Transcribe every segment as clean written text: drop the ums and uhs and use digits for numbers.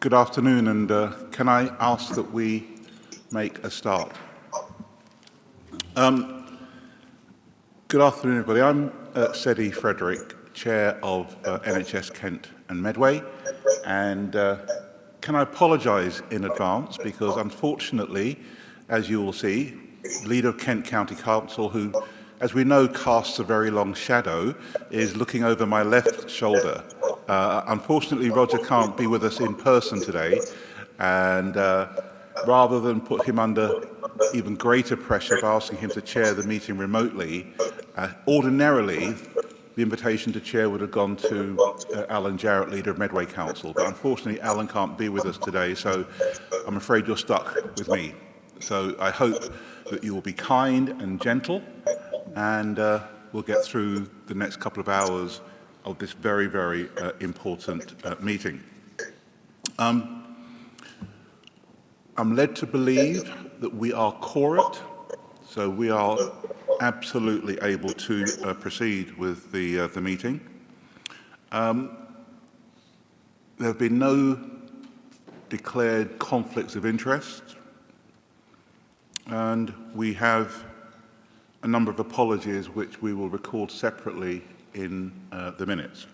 Good afternoon, and can I ask that we make a start? Good afternoon, everybody. I'm Sedi Frederick, Chair of NHS Kent and Medway, and can I apologise in advance because unfortunately, as you will see, Leader of Kent County Council, who, as we know, casts a very long shadow, is looking over my left shoulder. Unfortunately, Roger can't be with us in person today, and rather than put him under even greater pressure by asking him to chair the meeting remotely, ordinarily the invitation to chair would have gone to Alan Jarrett, Leader of Medway Council, but unfortunately Alan can't be with us today, so I'm afraid you're stuck with me. So I hope that you will be kind and gentle, and we'll get through the next couple of hours of this very, very important meeting. I'm led to believe that we are quorate, so we are absolutely able to proceed with the meeting. There have been no declared conflicts of interest, and we have a number of apologies which we will record separately in the minutes.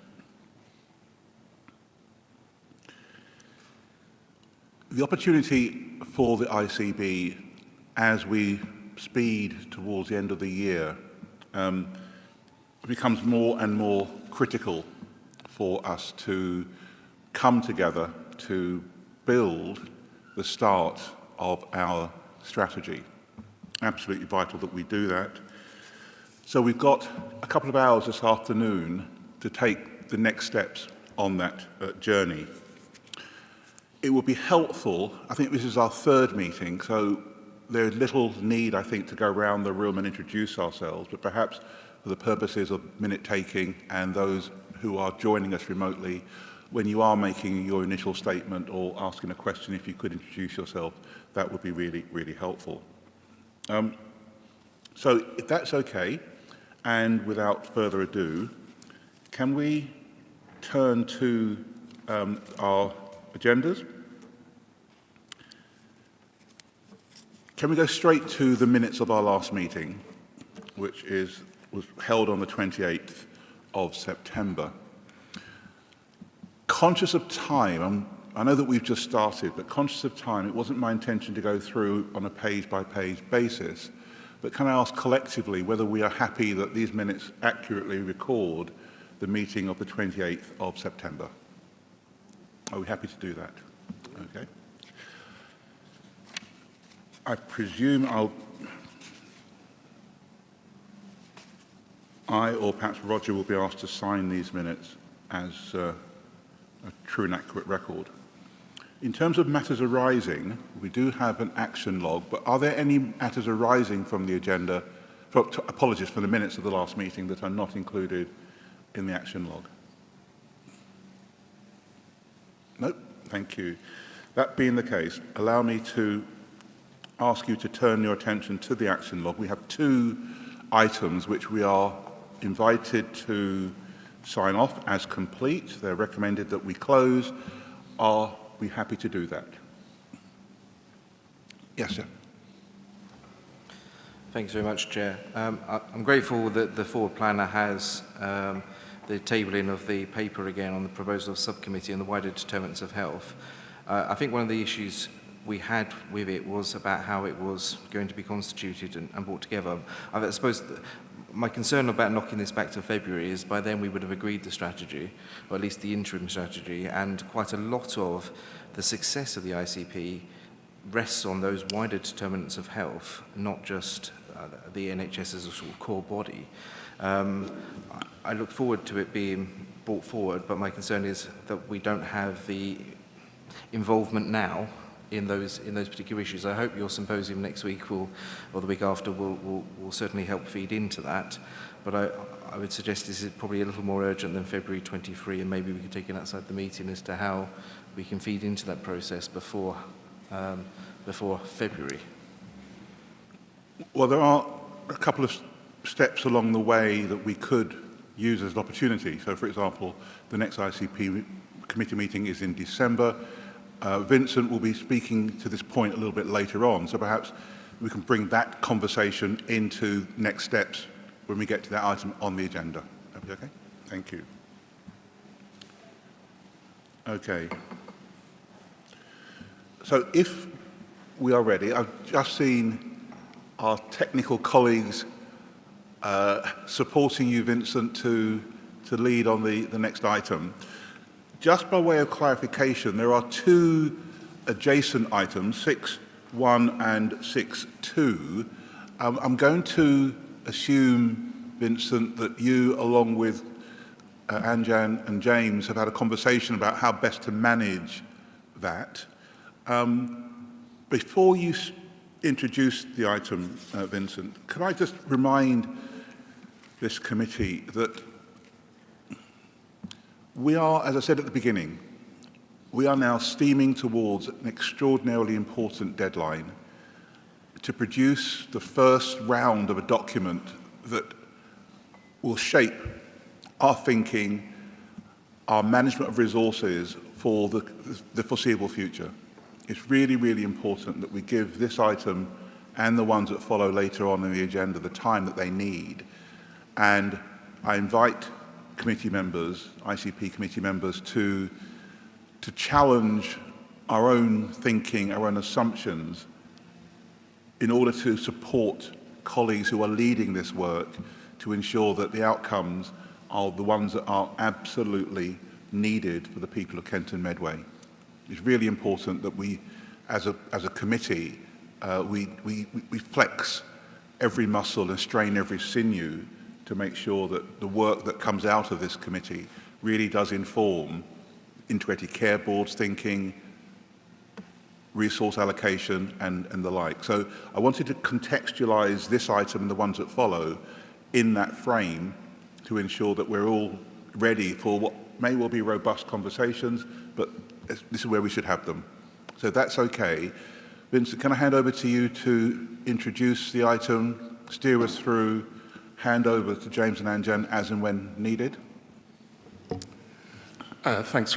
The opportunity for the ICB as we speed towards the end of the year becomes more and more critical for us to come together to build the start of our strategy. Absolutely vital that we do that. So we've got a couple of hours this afternoon to take the next steps on that journey. It would be helpful, I think this is our third meeting, so there's little need, I think, to go around the room and introduce ourselves, but perhaps for the purposes of minute taking and those who are joining us remotely, when you are making your initial statement or asking a question, if you could introduce yourself, that would be really, really helpful. So if that's okay, and without further ado, can we turn to our agendas? Can we go straight to the minutes of our last meeting, which was held on the 28th of September? Conscious of time, I know that we've just started, but conscious of time, it wasn't my intention to go through on a page-by-page basis, but can I ask collectively whether we are happy that these minutes accurately record the meeting of the 28th of September? Are we happy to do that? Okay. I presume I or perhaps Roger will be asked to sign these minutes as a true and accurate record. In terms of matters arising, we do have an action log, but are there any matters arising from the agenda, apologies for the minutes of the last meeting, that are not included in the action log? No, thank you. That being the case, allow me to ask you to turn your attention to the action log. We have two items which we are invited to sign off as complete. They're recommended that we close. Are we happy to do that? Yes, sir. Thanks very much, Chair. I'm grateful that the forward planner has the tabling of the paper again on the proposal of subcommittee and the wider determinants of health. I think one of the issues we had with it was about how it was going to be constituted and brought together. I suppose my concern about knocking this back to February is by then we would have agreed the strategy, or at least the interim strategy, and quite a lot of the success of the ICP rests on those wider determinants of health, not just the NHS as a sort of core body. I look forward to it being brought forward, but my concern is that we don't have the involvement now in those particular issues. I hope your symposium next week or the week after will certainly help feed into that. But I would suggest this is probably a little more urgent than February 23, and maybe we can take it outside the meeting as to how we can feed into that process before February. Well, there are a couple of steps along the way that we could use as an opportunity. So, for example, the next ICP committee meeting is in December. Vincent will be speaking to this point a little bit later on, so perhaps we can bring that conversation into next steps when we get to that item on the agenda. That be okay? Thank you. Okay. So if we are ready, I've just seen our technical colleagues supporting you, Vincent, to lead on the next item. Just by way of clarification, there are two adjacent items, 6.1 and 6.2. I'm going to assume, Vincent, that you, along with Anjan and James, have had a conversation about how best to manage that. Before you introduce the item, Vincent, could I just remind this committee that we are, as I said at the beginning, we are now steaming towards an extraordinarily important deadline to produce the first round of a document that will shape our thinking, our management of resources for the foreseeable future. It's really, really important that we give this item and the ones that follow later on in the agenda the time that they need. And I invite committee members, ICP committee members, to challenge our own thinking, our own assumptions, in order to support colleagues who are leading this work to ensure that the outcomes are the ones that are absolutely needed for the people of Kent and Medway. It's really important that we, as a committee, we flex every muscle and strain every sinew to make sure that the work that comes out of this committee really does inform integrated care board's thinking, resource allocation, and the like. So I wanted to contextualize this item and the ones that follow in that frame to ensure that we're all ready for what may well be robust conversations, but this is where we should have them. So that's okay. Vincent, can I hand over to you to introduce the item, steer us through, hand over to James and Anjan as and when needed? Thanks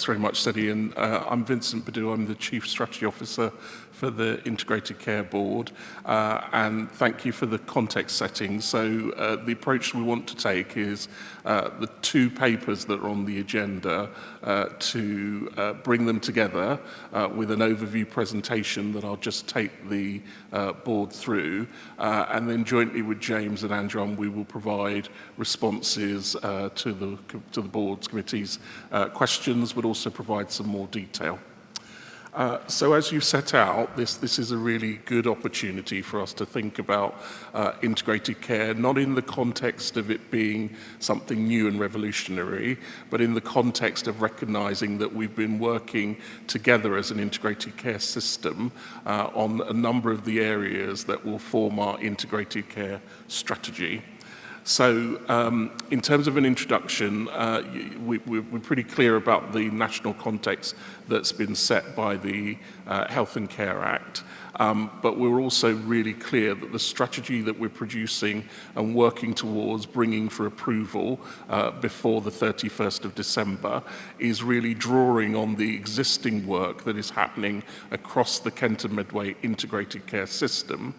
very much, Sedi. And I'm Vincent Badu. I'm the Chief Strategy Officer for the Integrated Care Board. And thank you for the context setting. So the approach we want to take is the two papers that are on the agenda to bring them together with an overview presentation that I'll just take the board through. And then jointly with James and Anjan, we will provide responses to the board's committee's questions, but also provide some more detail. So as you set out, this is a really good opportunity for us to think about integrated care, not in the context of it being something new and revolutionary, but in the context of recognizing that we've been working together as an integrated care system on a number of the areas that will form our integrated care strategy. So in terms of an introduction, we're pretty clear about the national context that's been set by the Health and Care Act, but we're also really clear that the strategy that we're producing and working towards bringing for approval before the 31st of December is really drawing on the existing work that is happening across the Kent and Medway integrated care system.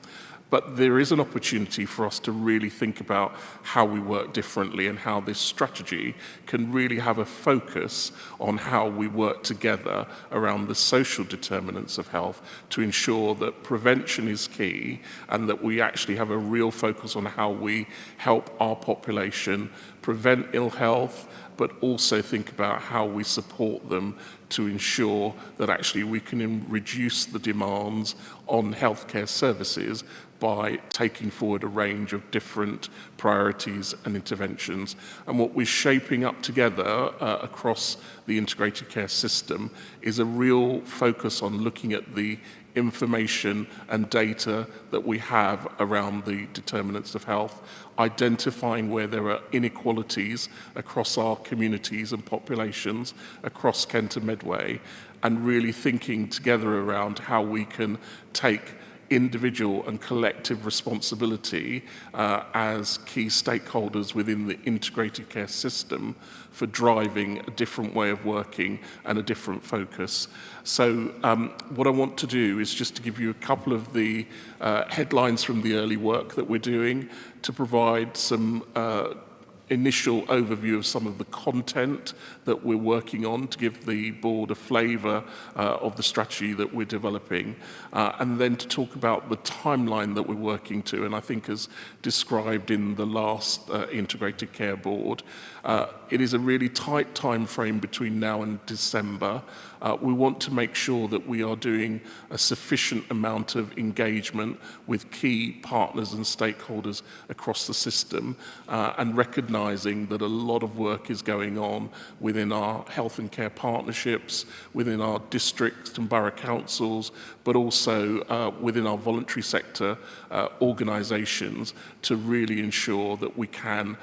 But there is an opportunity for us to really think about how we work differently and how this strategy can really have a focus on how we work together around the social determinants of health to ensure that prevention is key and that we actually have a real focus on how we help our population prevent ill health, but also think about how we support them to ensure that actually we can reduce the demands on healthcare services by taking forward a range of different priorities and interventions. And what we're shaping up together across the integrated care system is a real focus on looking at the information and data that we have around the determinants of health, identifying where there are inequalities across our communities and populations across Kent and Medway, and really thinking together around how we can take individual and collective responsibility as key stakeholders within the integrated care system for driving a different way of working and a different focus. So what I want to do is just to give you a couple of the headlines from the early work that we're doing, to provide some initial overview of some of the content that we're working on, to give the board a flavour of the strategy that we're developing, and then to talk about the timeline that we're working to. And I think, as described in the last integrated care board, it is a really tight time frame between now and December. We want to make sure that we are doing a sufficient amount of engagement with key partners and stakeholders across the system, and recognising that a lot of work is going on within our health and care partnerships, within our districts and borough councils, but also within our voluntary sector organisations, to really ensure that we can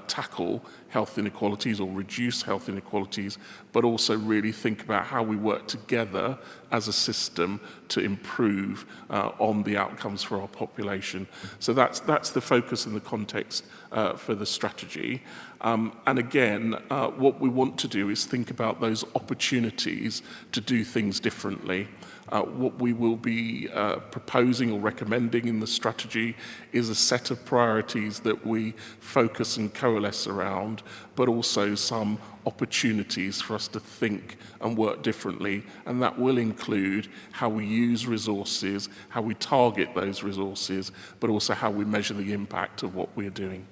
tackle health inequalities or reduce health inequalities, but also really think about how we work together as a system to improve on the outcomes for our population. So that's the focus and the context for the strategy. And again, what we want to do is think about those opportunities to do things differently. What we will be proposing or recommending in the strategy is a set of priorities that we focus and coalesce around, but also some opportunities for us to think and work differently. And that will include how we use resources, how we target those resources, but also how we measure the impact of what we're doing.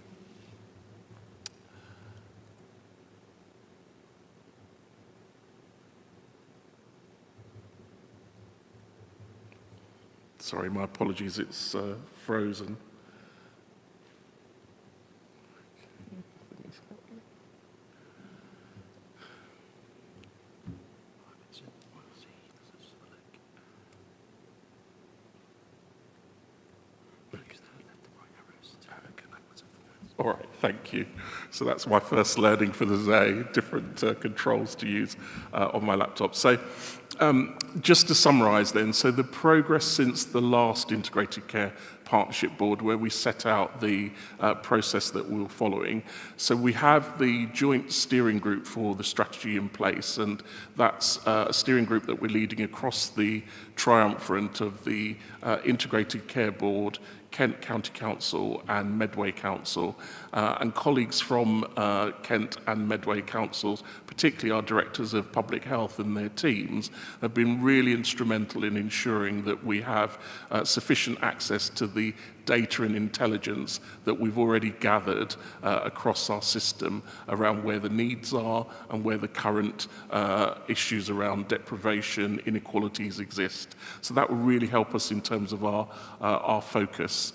Sorry, my apologies, it's frozen. All right, thank you. So that's my first learning for the day, different controls to use on my laptop. So just to summarise then, so the progress since the last Integrated Care Partnership Board, where we set out the process that we were following. So we have the joint steering group for the strategy in place, and that's a steering group that we're leading across the triumvirate of the Integrated Care Board, Kent County Council and Medway Council, and colleagues from Kent and Medway Councils, particularly our directors of public health and their teams, have been really instrumental in ensuring that we have sufficient access to the data and intelligence that we've already gathered across our system around where the needs are and where the current issues around deprivation, inequalities exist. So that will really help us in terms of our focus.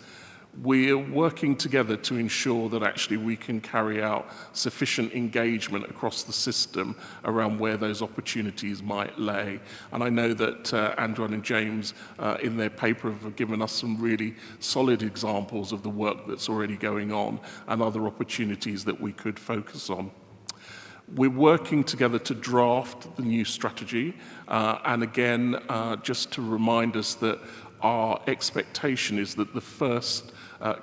We're working together to ensure that actually we can carry out sufficient engagement across the system around where those opportunities might lay. And I know that Andrew and James in their paper have given us some really solid examples of the work that's already going on and other opportunities that we could focus on. We're working together to draft the new strategy, and again, just to remind us that our expectation is that the first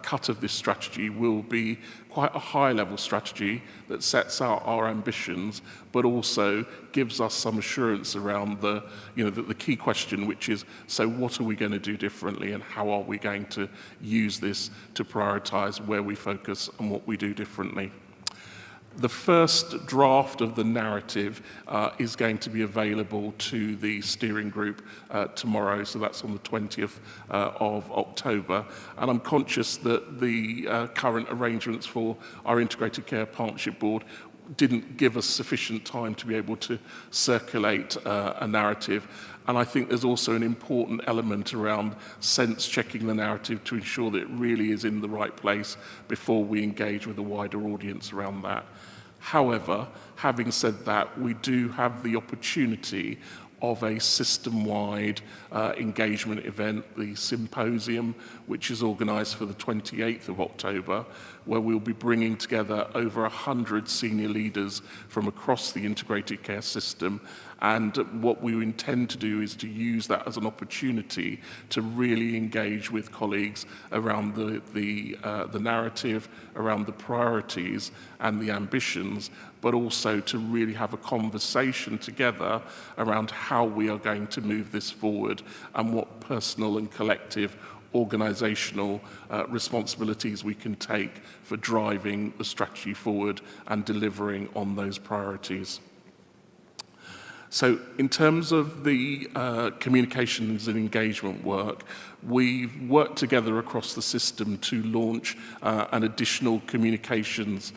cut of this strategy will be quite a high-level strategy that sets out our ambitions, but also gives us some assurance around the key question, which is, so what are we going to do differently, and how are we going to use this to prioritise where we focus and what we do differently? The first draft of the narrative is going to be available to the steering group tomorrow, so that's on the 20th of October. And I'm conscious that the current arrangements for our Integrated Care Partnership Board didn't give us sufficient time to be able to circulate a narrative. And I think there's also an important element around sense-checking the narrative to ensure that it really is in the right place before we engage with a wider audience around that. However, having said that, we do have the opportunity of a system-wide engagement event, the symposium, which is organised for the 28th of October, where we'll be bringing together over 100 senior leaders from across the integrated care system. And what we intend to do is to use that as an opportunity to really engage with colleagues around the narrative, around the priorities and the ambitions, but also to really have a conversation together around how we are going to move this forward and what personal and collective organisational responsibilities we can take for driving the strategy forward and delivering on those priorities. So in terms of the communications and engagement work, we've worked together across the system to launch an additional communications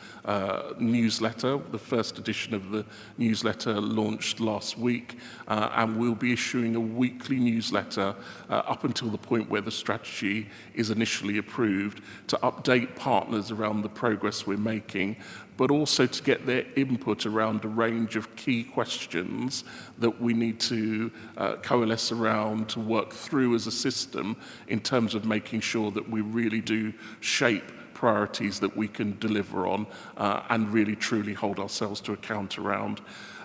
newsletter. The first edition of the newsletter launched last week, and we'll be issuing a weekly newsletter up until the point where the strategy is initially approved to update partners around the progress we're making, but also to get their input around a range of key questions that we need to coalesce around to work through as a system in terms of making sure that we really do shape priorities that we can deliver on and really truly hold ourselves to account around.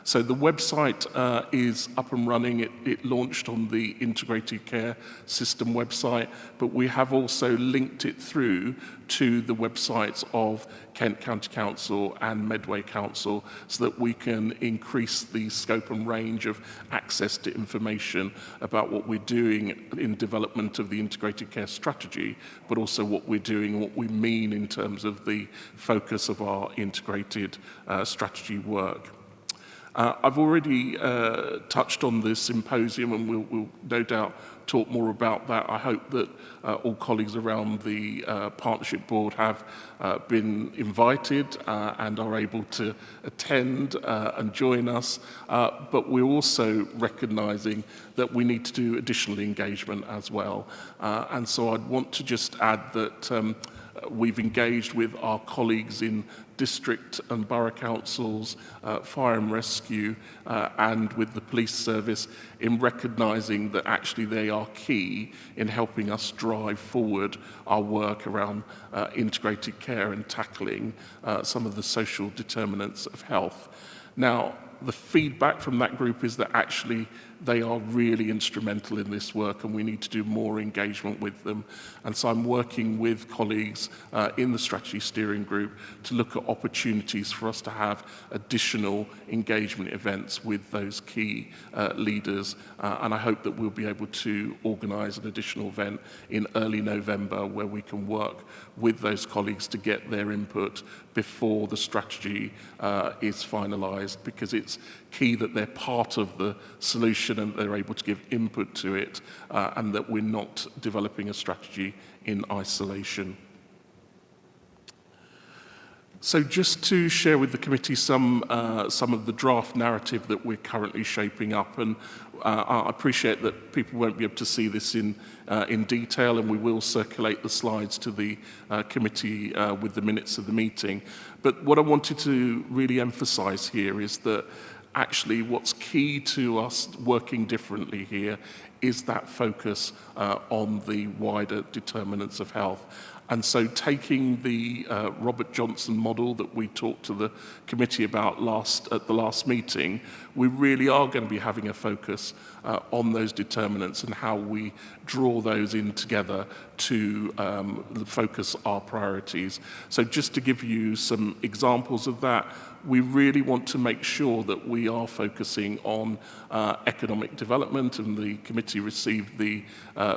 So the website is up and running. It launched on the Integrated Care System website, but we have also linked it through to the websites of Kent County Council and Medway Council so that we can increase the scope and range of access to information about what we're doing in development of the integrated care strategy, but also what we're doing and what we mean in terms of the focus of our integrated strategy work. I've already touched on the symposium, and we'll no doubt talk more about that. I hope that all colleagues around the Partnership Board have been invited and are able to attend and join us. But we're also recognising that we need to do additional engagement as well. And so I'd want to just add that we've engaged with our colleagues in district and borough councils, fire and rescue, and with the police service in recognising that actually they are key in helping us drive forward our work around integrated care and tackling some of the social determinants of health. Now, the feedback from that group is that actually they are really instrumental in this work and we need to do more engagement with them. And so I'm working with colleagues in the strategy steering group to look at opportunities for us to have additional engagement events with those key leaders. And I hope that we'll be able to organise an additional event in early November where we can work with those colleagues to get their input before the strategy is finalised, because it's key that they're part of the solution and they're able to give input to it, and that we're not developing a strategy in isolation. So just to share with the committee some of the draft narrative that we're currently shaping up, and I appreciate that people won't be able to see this in detail, and we will circulate the slides to the committee with the minutes of the meeting. But what I wanted to really emphasise here is that actually what's key to us working differently here is that focus on the wider determinants of health. And so taking the Robert Johnson model that we talked to the committee about at the last meeting, we really are going to be having a focus on those determinants and how we draw those in together to focus our priorities. So just to give you some examples of that, we really want to make sure that we are focusing on economic development, and the committee received the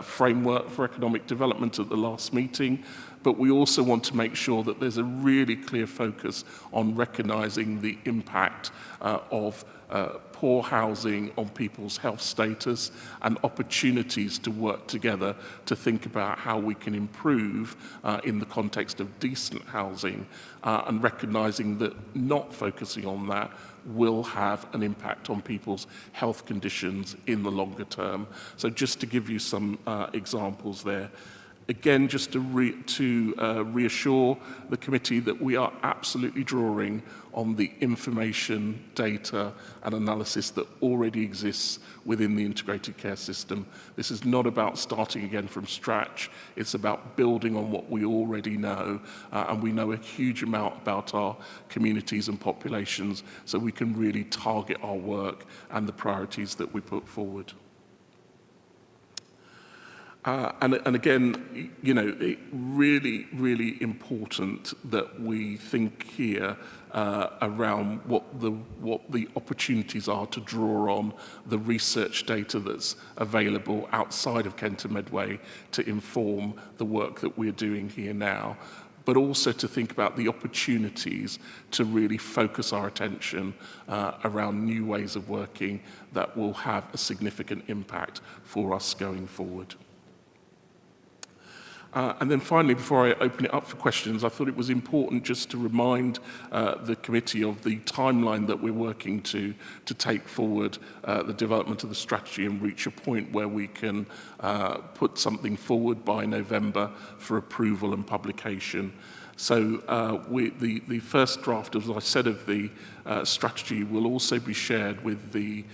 framework for economic development at the last meeting. But we also want to make sure that there's a really clear focus on recognising the impact of poor housing on people's health status and opportunities to work together to think about how we can improve in the context of decent housing, and recognising that not focusing on that will have an impact on people's health conditions in the longer term. So just to give you some examples there. Again, just to reassure the committee that we are absolutely drawing on the information, data and analysis that already exists within the integrated care system. This is not about starting again from scratch. It's about building on what we already know, and we know a huge amount about our communities and populations, so we can really target our work and the priorities that we put forward. And again, you know, really, really important that we think here around what the opportunities are to draw on the research data that's available outside of Kent and Medway to inform the work that we're doing here now, but also to think about the opportunities to really focus our attention around new ways of working that will have a significant impact for us going forward. And then finally, before I open it up for questions, I thought it was important just to remind the committee of the timeline that we're working to take forward the development of the strategy and reach a point where we can put something forward by November for approval and publication. So the first draft, as I said, of the strategy will also be shared with the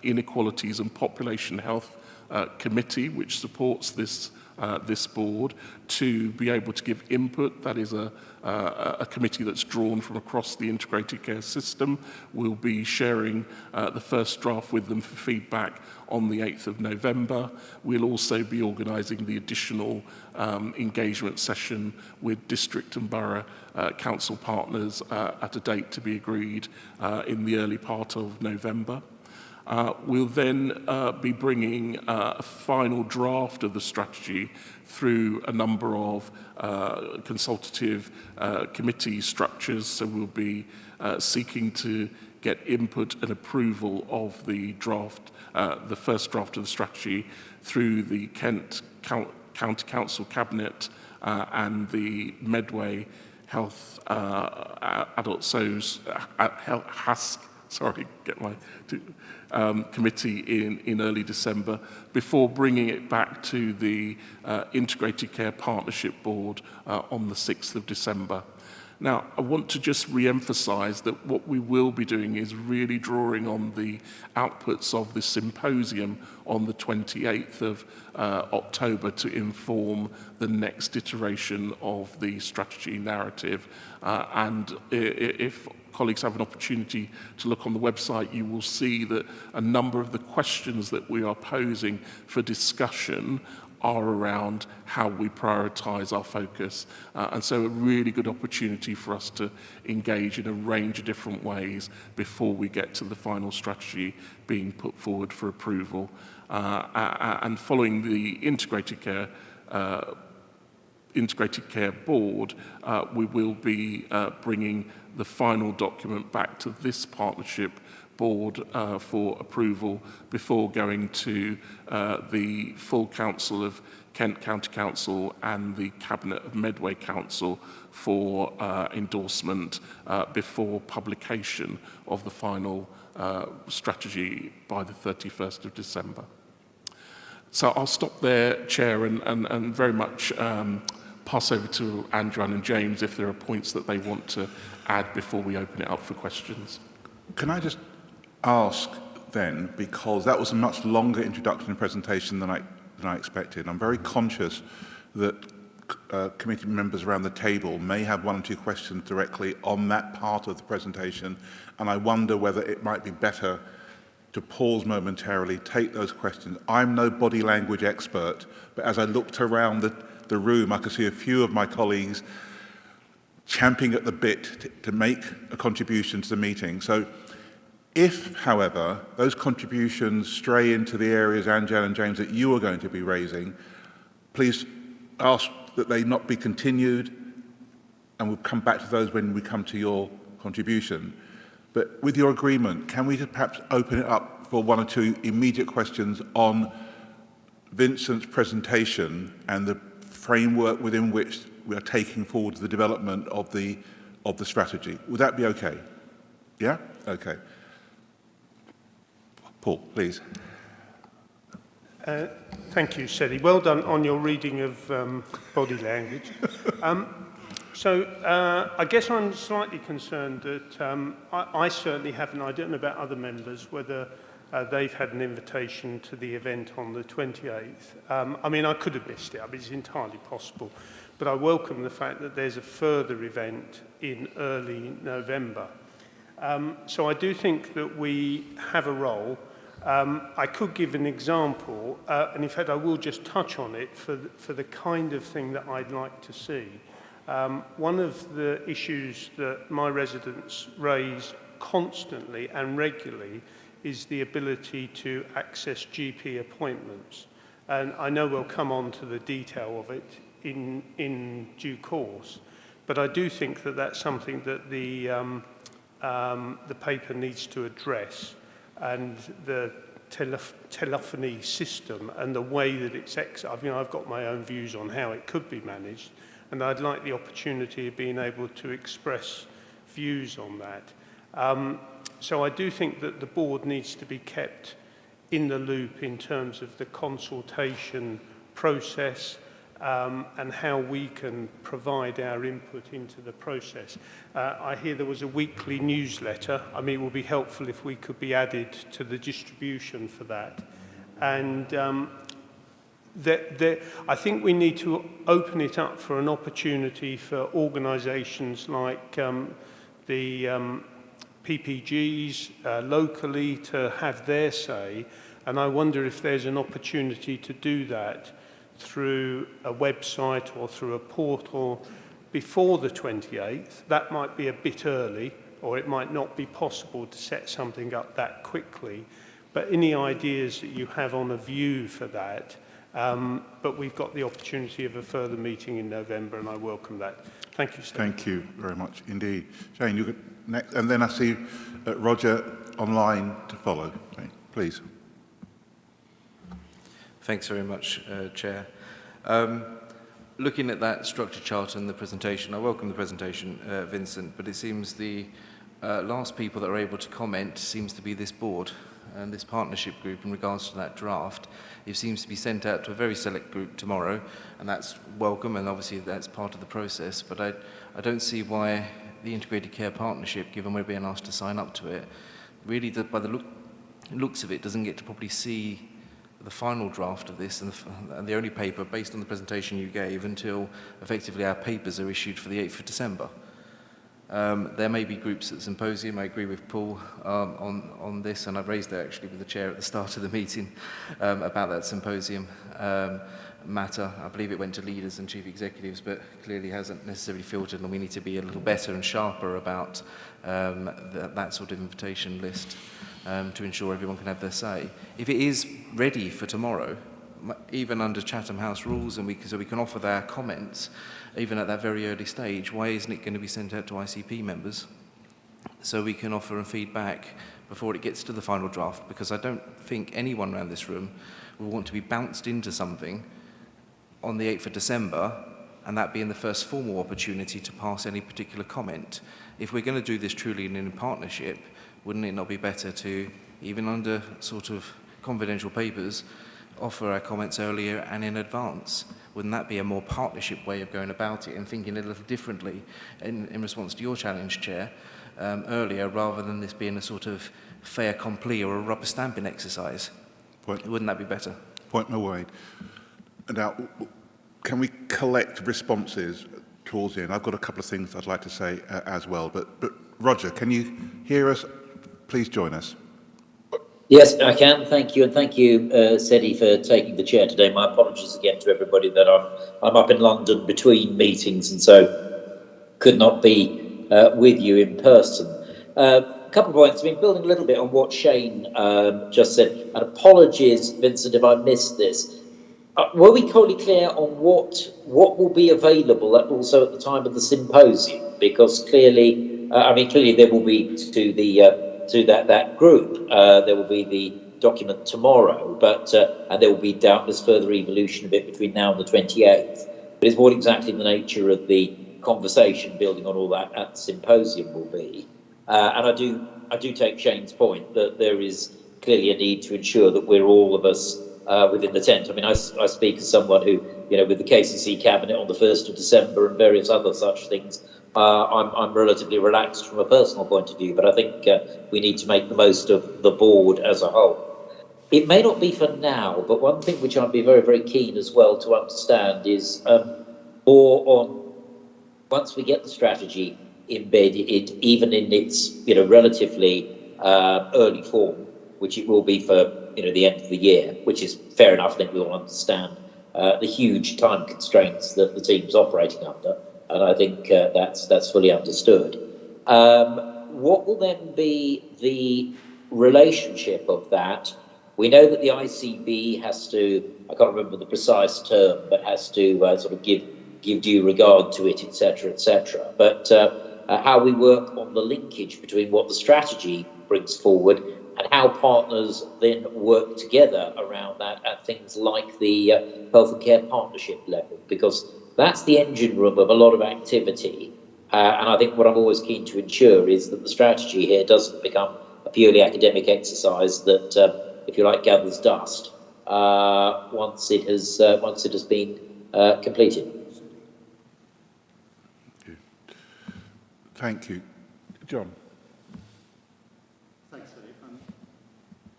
Inequalities and Population Health Committee, which supports this board, to be able to give input. That is a committee that's drawn from across the integrated care system. We'll be sharing the first draft with them for feedback on the 8th of November. We'll also be organising the additional engagement session with district and borough council partners at a date to be agreed in the early part of November. We'll then be bringing a final draft of the strategy through a number of consultative committee structures. So we'll be seeking to get input and approval of the draft, the first draft of the strategy, through the Kent County Council Cabinet and the Medway Health Adult SOS HASC. Sorry, get my committee in early December, before bringing it back to the Integrated Care Partnership Board on the 6th of December. Now, I want to just re-emphasise that what we will be doing is really drawing on the outputs of the symposium on the 28th of October to inform the next iteration of the strategy narrative. And if colleagues have an opportunity to look on the website, you will see that a number of the questions that we are posing for discussion are around how we prioritise our focus. And so a really good opportunity for us to engage in a range of different ways before we get to the final strategy being put forward for approval. And following the Integrated Care Board, we will be bringing the final document back to this partnership board for approval before going to the full council of Kent County Council and the Cabinet of Medway Council for endorsement before publication of the final strategy by the 31st of December. So I'll stop there, Chair, and very much pass over to Andrew and James if there are points that they want to add before we open it up for questions. Can I just ask then, because that was a much longer introduction and presentation than I expected. I'm very conscious that committee members around the table may have one or two questions directly on that part of the presentation, and I wonder whether it might be better to pause momentarily, take those questions. I'm no body language expert, but as I looked around the room, I could see a few of my colleagues champing at the bit to make a contribution to the meeting. So if, however, those contributions stray into the areas, Angela and James, that you are going to be raising, please ask that they not be continued, and we'll come back to those when we come to your contribution. But with your agreement, can we perhaps open it up for one or two immediate questions on Vincent's presentation and the framework within which we are taking forward the development of the strategy? Would that be okay? Yeah? Okay. Paul, please. Thank you, Sedi. Well done on your reading of body language. I guess I'm slightly concerned that I certainly haven't, I don't know about other members, whether they've had an invitation to the event on the 28th. I mean, I could have missed it. I mean, it's entirely possible. But I welcome the fact that there's a further event in early November. So I do think that we have a role. I could give an example, and in fact I will just touch on it for the kind of thing that I'd like to see. One of the issues that my residents raise constantly and regularly is the ability to access GP appointments. And I know we'll come on to the detail of it in due course, but I do think that that's something that the paper needs to address, and the telephony system and the way that it's I've got my own views on how it could be managed, and I'd like the opportunity of being able to express views on that. So I do think that the board needs to be kept in the loop in terms of the consultation process, and how we can provide our input into the process. I hear there was a weekly newsletter. I mean, it would be helpful if we could be added to the distribution for that. And I think we need to open it up for an opportunity for organisations like the PPGs locally to have their say. And I wonder if there's an opportunity to do that through a website or through a portal before the 28th. That might be a bit early, or it might not be possible to set something up that quickly. But any ideas that you have on a view for that, but we've got the opportunity of a further meeting in November, and I welcome that. Thank you, Steve. Thank you very much indeed. Jane, you get next, and then I see Roger online to follow. Jane, please. Thanks very much, Chair. Looking at that structure chart and the presentation, I welcome the presentation, Vincent, but it seems the last people that are able to comment seems to be this board and this partnership group in regards to that draft. It seems to be sent out to a very select group tomorrow, and that's welcome, and obviously that's part of the process, but I don't see why the Integrated Care Partnership, given we're being asked to sign up to it, really, by the looks of it, doesn't get to probably see the final draft of this and the only paper based on the presentation you gave until effectively our papers are issued for the 8th of December. There may be groups at the symposium. I agree with Paul on this, and I've raised that actually with the chair at the start of the meeting about that symposium matter. I believe it went to leaders and chief executives, but clearly hasn't necessarily filtered, and we need to be a little better and sharper about that sort of invitation list. To ensure everyone can have their say. If it is ready for tomorrow, even under Chatham House rules, and so we can offer their comments, even at that very early stage, why isn't it going to be sent out to ICP members so we can offer feedback before it gets to the final draft? Because I don't think anyone around this room will want to be bounced into something on the 8th of December and that being the first formal opportunity to pass any particular comment. If we're going to do this truly in partnership, wouldn't it not be better to, even under sort of confidential papers, offer our comments earlier and in advance? Wouldn't that be a more partnership way of going about it and thinking a little differently in response to your challenge, Chair, earlier, rather than this being a sort of fait accompli or a rubber stamping exercise? Wouldn't that be better? Point made. Now, can we collect responses towards the end? I've got a couple of things I'd like to say as well, but Roger, can you hear us? Please join us. Yes, I can. Thank you. And thank you, Sedi, for taking the chair today. My apologies again to everybody that I'm up in London between meetings and so could not be with you in person. A couple of points. I mean, building a little bit on what Shane just said, and apologies, Vincent, if I missed this. Were we totally clear on what will be available also at the time of the symposium? Because clearly, clearly there will be to that group. There will be the document tomorrow, but and there will be doubtless further evolution of it between now and the 28th. But it's what exactly the nature of the conversation, building on all that at the symposium, will be. And I do take Shane's point that there is clearly a need to ensure that we're all of us within the tent. I mean, I speak as someone who, with the KCC cabinet on the 1st of December and various other such things, I'm relatively relaxed from a personal point of view, but I think we need to make the most of the board as a whole. It may not be for now, but one thing which I'd be very, very keen as well to understand is more on, once we get the strategy embedded, even in its relatively early form, which it will be for the end of the year, which is fair enough. I think we all understand the huge time constraints that the team's operating under, and I think that's fully understood. What will then be the relationship of that? We know that the ICB has to, I can't remember the precise term, but has to sort of give due regard to it, etc., etc. But how we work on the linkage between what the strategy brings forward and how partners then work together around that at things like the health and care partnership level, because that's the engine room of a lot of activity. And I think what I'm always keen to ensure is that the strategy here doesn't become a purely academic exercise that, if you like, gathers dust once it has been completed. Thank you. John. Thanks, Eddie.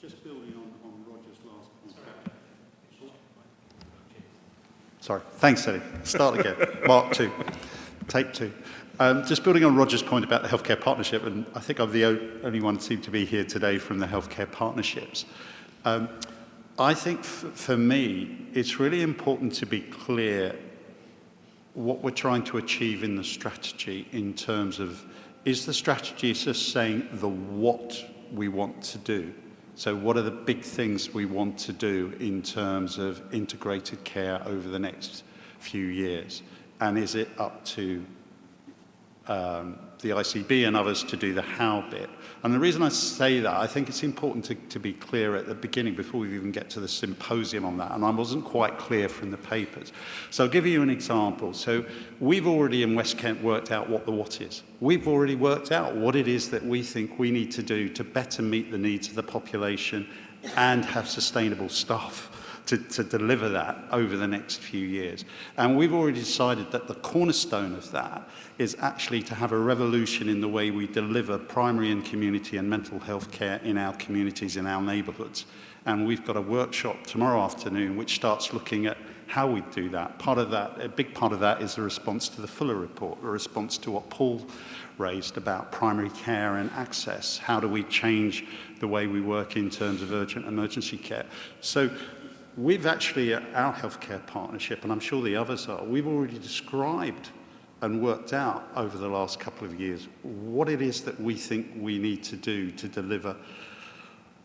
Just building on Roger's last point. Sorry. Thanks, Eddie. Start again. Mark 2. Take 2. Just building on Roger's point about the healthcare partnership, and I think I'm the only one seem to be here today from the healthcare partnerships. I think for me, it's really important to be clear what we're trying to achieve in the strategy in terms of, is the strategy just saying the what we want to do? So what are the big things we want to do in terms of integrated care over the next few years? And is it up to the ICB and others to do the how bit? And the reason I say that, I think it's important to be clear at the beginning before we even get to the symposium on that, and I wasn't quite clear from the papers. So I'll give you an example. So we've already in West Kent worked out what the what is. We've already worked out what it is that we think we need to do to better meet the needs of the population and have sustainable staff to deliver that over the next few years. And we've already decided that the cornerstone of that is actually to have a revolution in the way we deliver primary and community and mental health care in our communities, in our neighbourhoods. And we've got a workshop tomorrow afternoon which starts looking at how we do that. Part of that, a big part of that is a response to the Fuller report, a response to what Paul raised about primary care and access. How do we change the way we work in terms of urgent emergency care? So we've actually, our healthcare partnership, and I'm sure the others are, we've already described and worked out over the last couple of years what it is that we think we need to do to deliver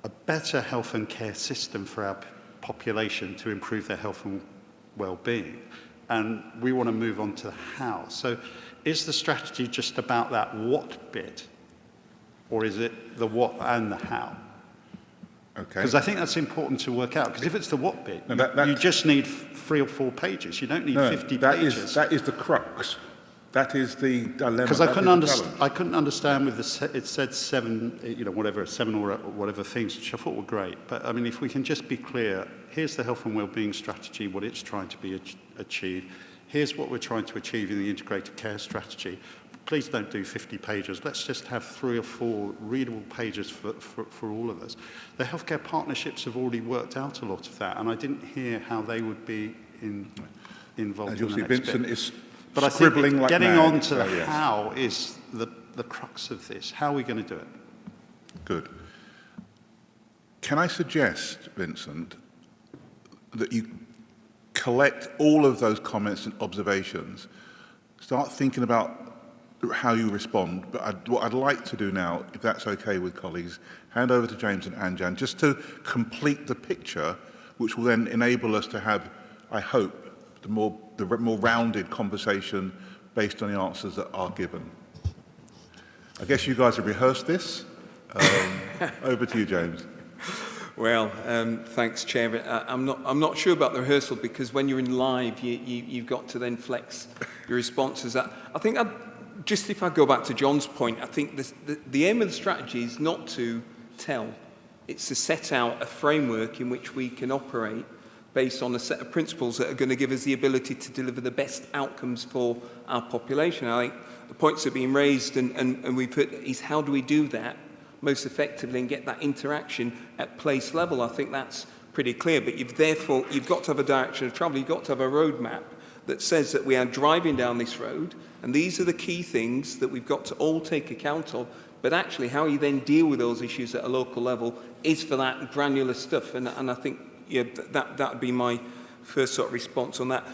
a better health and care system for our population to improve their health and well-being. And we want to move on to the how. So is the strategy just about that what bit, or is it the what and the how? Okay. Because I think that's important to work out. Because if it's the what bit, you just need 3 or 4 pages. You don't need 50 pages. That is the crux. That is the dilemma. Because I couldn't understand with it said 7, whatever, 7 or whatever things, which I thought were great. But I mean, if we can just be clear, here's the health and wellbeing strategy, what it's trying to be achieved. Here's what we're trying to achieve in the integrated care strategy. Please don't do 50 pages. Let's just have 3 or 4 readable pages for all of us. The healthcare partnerships have already worked out a lot of that, and I didn't hear how they would be involved. As you'll in see, the next Vincent bit. is But I scribbling think like getting mad. on to the yes. how is the crux of this. How are we going to do it? Good. Can I suggest, Vincent, that you collect all of those comments and observations, start thinking about how you respond, but what I'd like to do now, if that's okay with colleagues, hand over to James and Anjan, just to complete the picture, which will then enable us to have, I hope, the more rounded conversation based on the answers that are given. I guess you guys have rehearsed this. Over to you, James. Well, thanks, Chair. I'm not sure about the rehearsal, because when you're in live, you've got to then flex your responses. I think just if I go back to John's point, I think the aim of the strategy is not to tell It's to set out a framework in which we can operate based on a set of principles that are going to give us the ability to deliver the best outcomes for our population. I think the points that are being raised and we've put is how do we do that most effectively and get that interaction at place level. I think that's pretty clear, but you've got to have a direction of travel. You've got to have a roadmap that says that we are driving down this road, and these are the key things that we've got to all take account of. But actually, how you then deal with those issues at a local level is for that granular stuff. And I think that would be my first sort of response on that.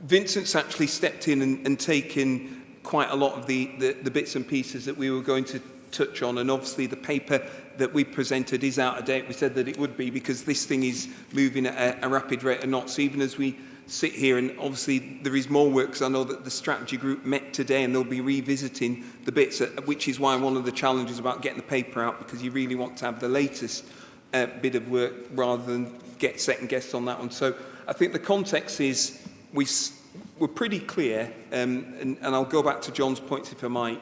Vincent's actually stepped in and taken quite a lot of the bits and pieces that we were going to touch on. And obviously, the paper that we presented is out of date. We said that it would be because this thing is moving at a rapid rate of knots. Even as we sit here, and obviously there is more work, because I know that the strategy group met today and they'll be revisiting the bits, which is why one of the challenges about getting the paper out, because you really want to have the latest bit of work rather than get second guessed on that one. So I think the context is we're pretty clear, and I'll go back to John's points if I might.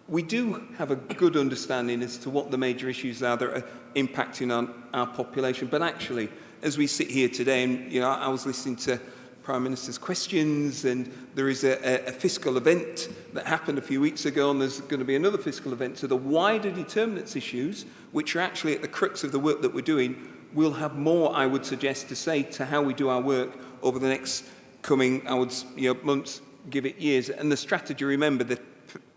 We do have a good understanding as to what the major issues are that are impacting on our population, but actually, as we sit here today, and I was listening to Prime Minister's questions, and there is a fiscal event that happened a few weeks ago, and there's going to be another fiscal event. So the wider determinants issues, which are actually at the crux of the work that we're doing, will have more, I would suggest, to say to how we do our work over the next coming, months, give it years. And the strategy, remember, the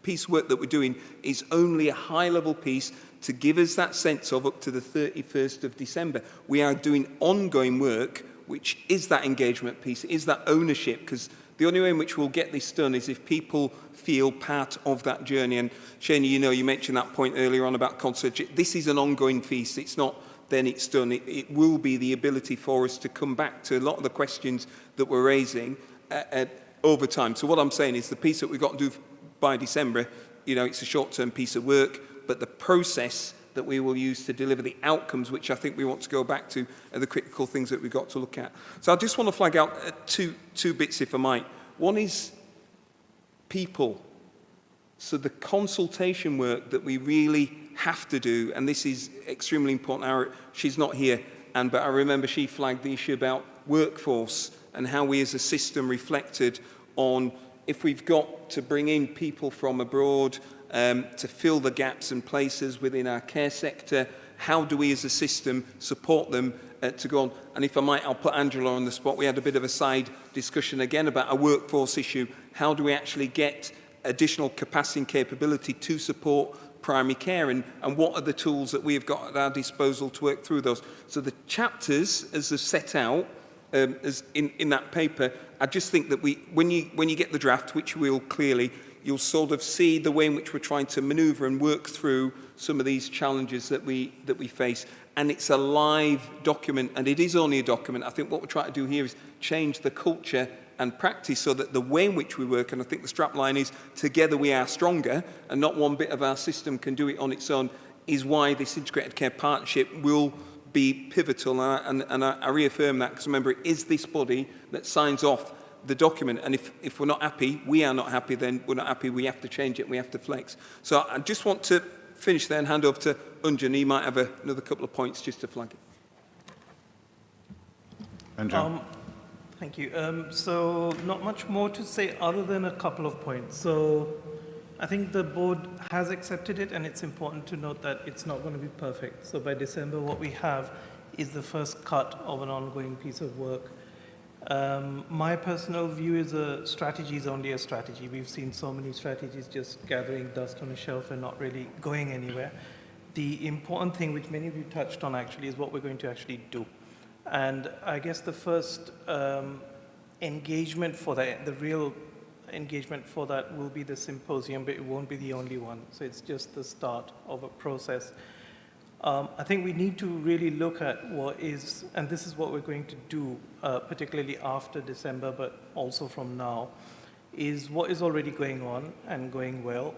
piece of work that we're doing is only a high-level piece to give us that sense of up to the 31st of December. We are doing ongoing work, which is that engagement piece, is that ownership, because the only way in which we'll get this done is if people feel part of that journey. And Shane, you mentioned that point earlier on about concert. This is an ongoing piece. It's not then it's done. It will be the ability for us to come back to a lot of the questions that we're raising over time. So what I'm saying is the piece that we've got to do by December, it's a short-term piece of work, but the process that we will use to deliver the outcomes, which I think we want to go back to, are the critical things that we've got to look at. So I just want to flag out two bits, if I might. One is people. So the consultation work that we really have to do, and this is extremely important. She's not here, but I remember she flagged the issue about workforce and how we as a system reflected on if we've got to bring in people from abroad to fill the gaps and places within our care sector, how do we as a system support them to go on? And if I might, I'll put Angela on the spot. We had a bit of a side discussion again about a workforce issue. How do we actually get additional capacity and capability to support primary care, and what are the tools that we have got at our disposal to work through those? So the chapters, as they're set out as in that paper, I just think that when you get the draft, which we'll clearly, you'll sort of see the way in which we're trying to manoeuvre and work through some of these challenges that we face. And it's a live document, and it is only a document. I think what we're trying to do here is change the culture and practice so that the way in which we work, and I think the strapline is together we are stronger, and not one bit of our system can do it on its own, is why this integrated care partnership will be pivotal. And I reaffirm that, because remember, it is this body that signs off the document, and if we're not happy, we are not happy, then we're not happy, we have to change it, we have to flex. So I just want to finish there and hand over to Unjan. He might have another couple of points just to flag it. Unjan. Thank you. So not much more to say other than a couple of points. So I think the board has accepted it, and it's important to note that it's not going to be perfect. So by December, what we have is the first cut of an ongoing piece of work. My personal view is a strategy is only a strategy. We've seen so many strategies just gathering dust on a shelf and not really going anywhere. The important thing, which many of you touched on actually, is what we're going to actually do. And I guess the first engagement for that, the real engagement for that will be the symposium, but it won't be the only one. So it's just the start of a process. I think we need to really look at what is, and this is what we're going to do, particularly after December, but also from now, is what is already going on and going well,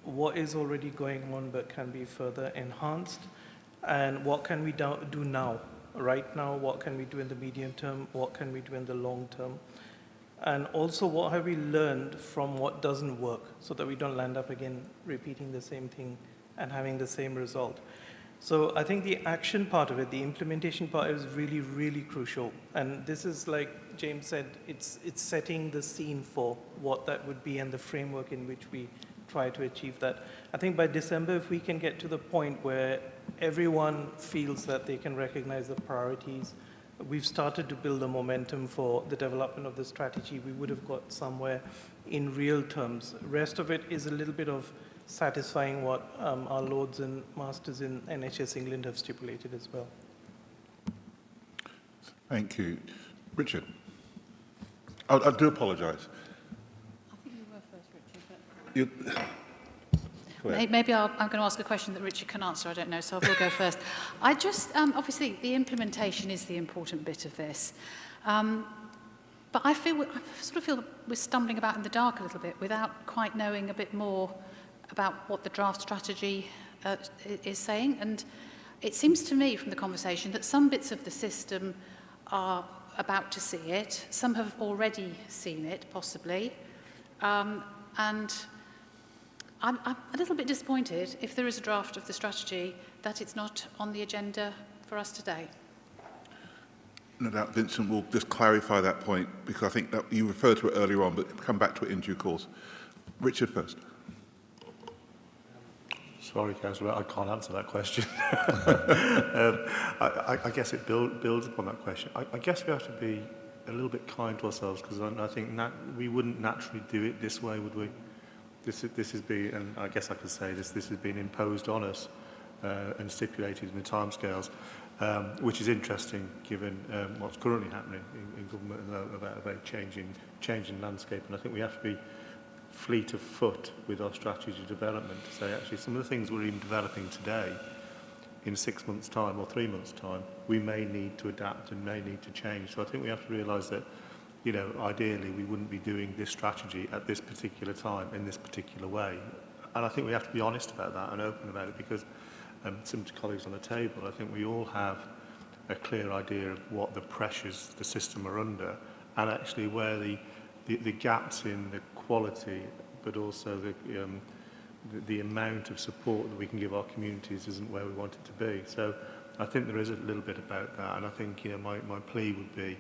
what is already going on but can be further enhanced, and what can we do now. Right now, what can we do in the medium term? What can we do in the long term? And also, what have we learned from what doesn't work so that we don't land up again repeating the same thing and having the same result? So I think the action part of it, the implementation part is really, really crucial. And this is, like James said, it's setting the scene for what that would be and the framework in which we try to achieve that. I think by December, if we can get to the point where everyone feels that they can recognize the priorities, we've started to build a momentum for the development of the strategy, we would have got somewhere in real terms. Rest of it is a little bit of satisfying what our lords and masters in NHS England have stipulated as well. Thank you. Richard. I do apologise. I think you were first, Richard. Claire. Maybe I'm going to ask a question that Richard can answer. I don't know, so I will go first. I just, obviously, the implementation is the important bit of this. But I sort of feel that we're stumbling about in the dark a little bit without quite knowing a bit more about what the draft strategy is saying. And it seems to me from the conversation that some bits of the system are about to see it. Some have already seen it, possibly. And I'm a little bit disappointed, if there is a draft of the strategy, that it's not on the agenda for us today. No doubt Vincent will just clarify that point, because I think that you referred to it earlier on, but come back to it in due course. Richard first. Sorry, Councillor, I can't answer that question. I guess it builds upon that question. I guess we have to be a little bit kind to ourselves, because I think we wouldn't naturally do it this way, would we? This has been, and I guess I could say this has been imposed on us and stipulated in the timescales, which is interesting given what's currently happening in government and about a very changing landscape. And I think we have to be fleet of foot with our strategy development to say, actually, some of the things we're even developing today, in 6 months' time or 3 months' time, we may need to adapt and may need to change. So I think we have to realise that, you know, ideally we wouldn't be doing this strategy at this particular time in this particular way. And I think we have to be honest about that and open about it, because similar to colleagues on the table, I think we all have a clear idea of what the pressures the system are under, and actually where the gaps in the quality, but also the amount of support that we can give our communities isn't where we want it to be. So I think there is a little bit about that, and I think, you know, my plea would be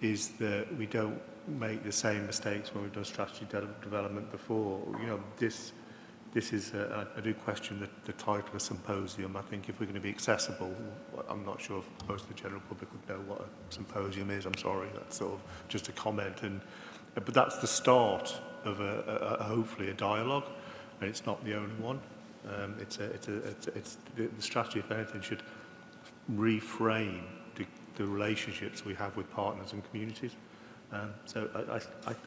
is that we don't make the same mistakes when we've done strategy development before. You know, this is I do question the title of symposium. I think if we're going to be accessible, I'm not sure if most of the general public would know what a symposium is. I'm sorry, that's sort of just a comment, but that's the start of hopefully a dialogue, and it's not the only one. The strategy, if anything, should reframe the relationships we have with partners and communities. So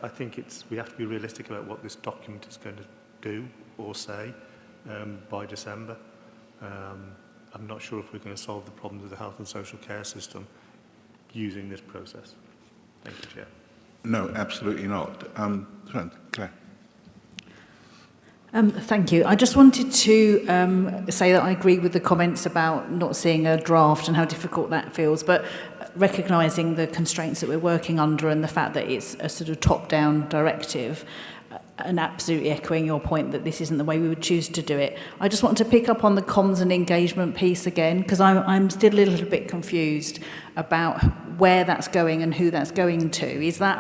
I think we have to be realistic about what this document is going to do or say by December. I'm not sure if we're going to solve the problems of the health and social care system using this process. Thank you, Chair. No, absolutely not. Claire. Thank you. I just wanted to say that I agree with the comments about not seeing a draft and how difficult that feels, but recognising the constraints that we're working under and the fact that it's a sort of top-down directive, and absolutely echoing your point that this isn't the way we would choose to do it. I just want to pick up on the comms and engagement piece again, because I'm still a little bit confused about where that's going and who that's going to. Is that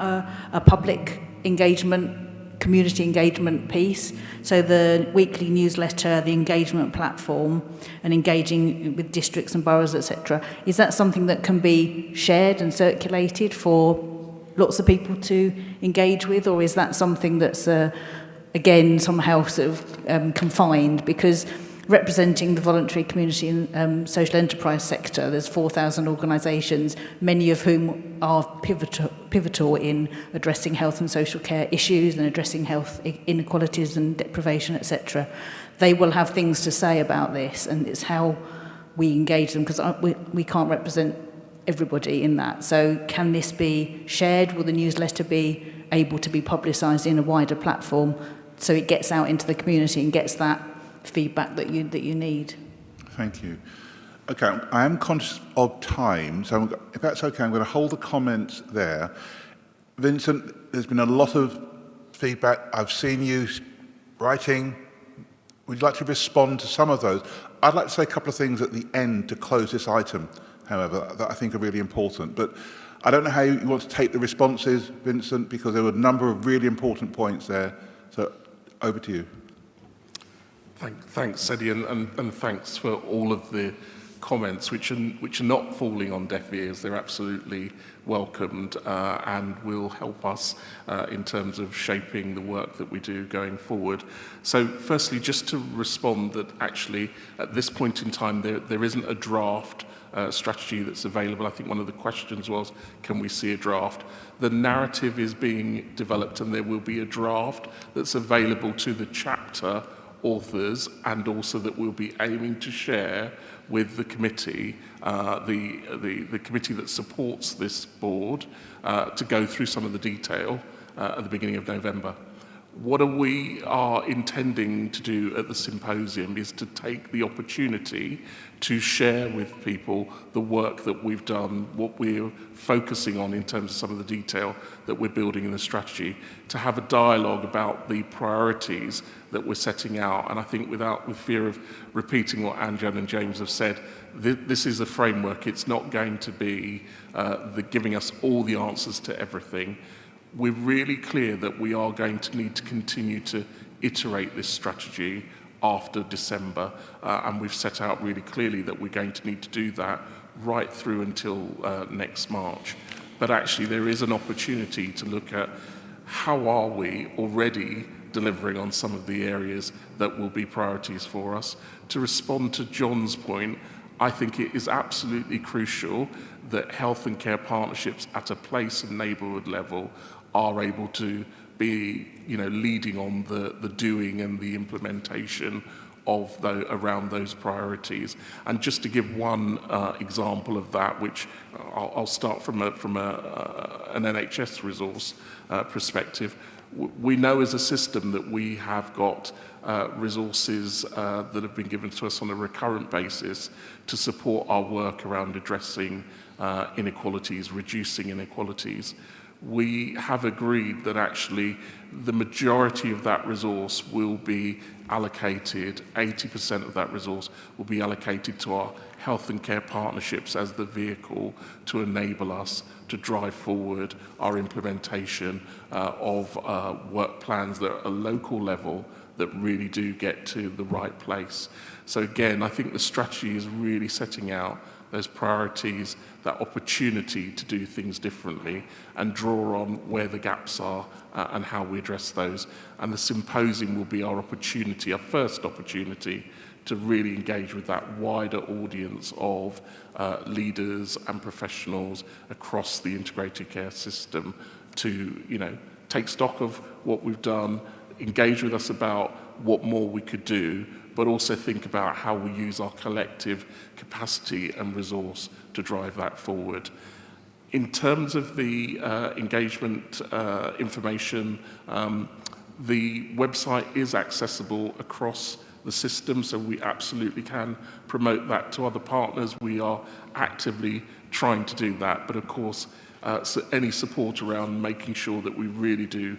a public engagement, community engagement piece? So the weekly newsletter, the engagement platform, and engaging with districts and boroughs, etc. Is that something that can be shared and circulated for lots of people to engage with, or is that something that's, again, somehow sort of confined? Because representing the voluntary community and social enterprise sector, there's 4,000 organisations, many of whom are pivotal in addressing health and social care issues and addressing health inequalities and deprivation, etc. They will have things to say about this, and it's how we engage them, because we can't represent everybody in that. So can this be shared? Will the newsletter be able to be publicised in a wider platform so it gets out into the community and gets that feedback that you need? Thank you. Okay, I am conscious of time, so if that's okay, I'm going to hold the comments there. Vincent, there's been a lot of feedback. I've seen you writing would you like to respond to some of those? I'd like to say a couple of things at the end to close this item, however, that I think are really important. But I don't know how you want to take the responses, Vincent, because there were a number of really important points there. So over to you. Thanks, Eddie, and thanks for all of the comments, which are not falling on deaf ears. They're absolutely welcomed and will help us in terms of shaping the work that we do going forward. So firstly, just to respond that actually at this point in time there isn't a draft strategy that's available. I think one of the questions was, can we see a draft? The narrative is being developed and there will be a draft that's available to the chapter authors, and also that we'll be aiming to share with the committee, the committee that supports this board, to go through some of the detail at the beginning of November. What we are intending to do at the symposium is to take the opportunity to share with people the work that we've done, what we're focusing on in terms of some of the detail that we're building in the strategy, to have a dialogue about the priorities that we're setting out. And I think with fear of repeating what Anjan and James have said, this is a framework. It's not going to be giving us all the answers to everything. We're really clear that we are going to need to continue to iterate this strategy after December, and we've set out really clearly that we're going to need to do that right through until next March. But actually there is an opportunity to look at how are we already delivering on some of the areas that will be priorities for us. To respond to John's point, I think it is absolutely crucial that health and care partnerships at a place and neighbourhood level are able to be, leading on the doing and the implementation of around those priorities. And just to give one example of that, which I'll start from an NHS resource perspective. We know as a system that we have got resources that have been given to us on a recurrent basis to support our work around addressing inequalities, reducing inequalities. We have agreed that actually the majority of that resource will be allocated, 80% of that resource will be allocated to our health and care partnerships as the vehicle to enable us to drive forward our implementation of work plans that are at a local level that really do get to the right place. So again, I think the strategy is really setting out those priorities, that opportunity to do things differently and draw on where the gaps are and how we address those. And the symposium will be our opportunity, our first opportunity to really engage with that wider audience of leaders and professionals across the integrated care system to, take stock of what we've done, engage with us about what more we could do, but also think about how we use our collective capacity and resource to drive that forward. In terms of the engagement information, the website is accessible across the system, so we absolutely can promote that to other partners. We are actively trying to do that, but of course, so any support around making sure that we really do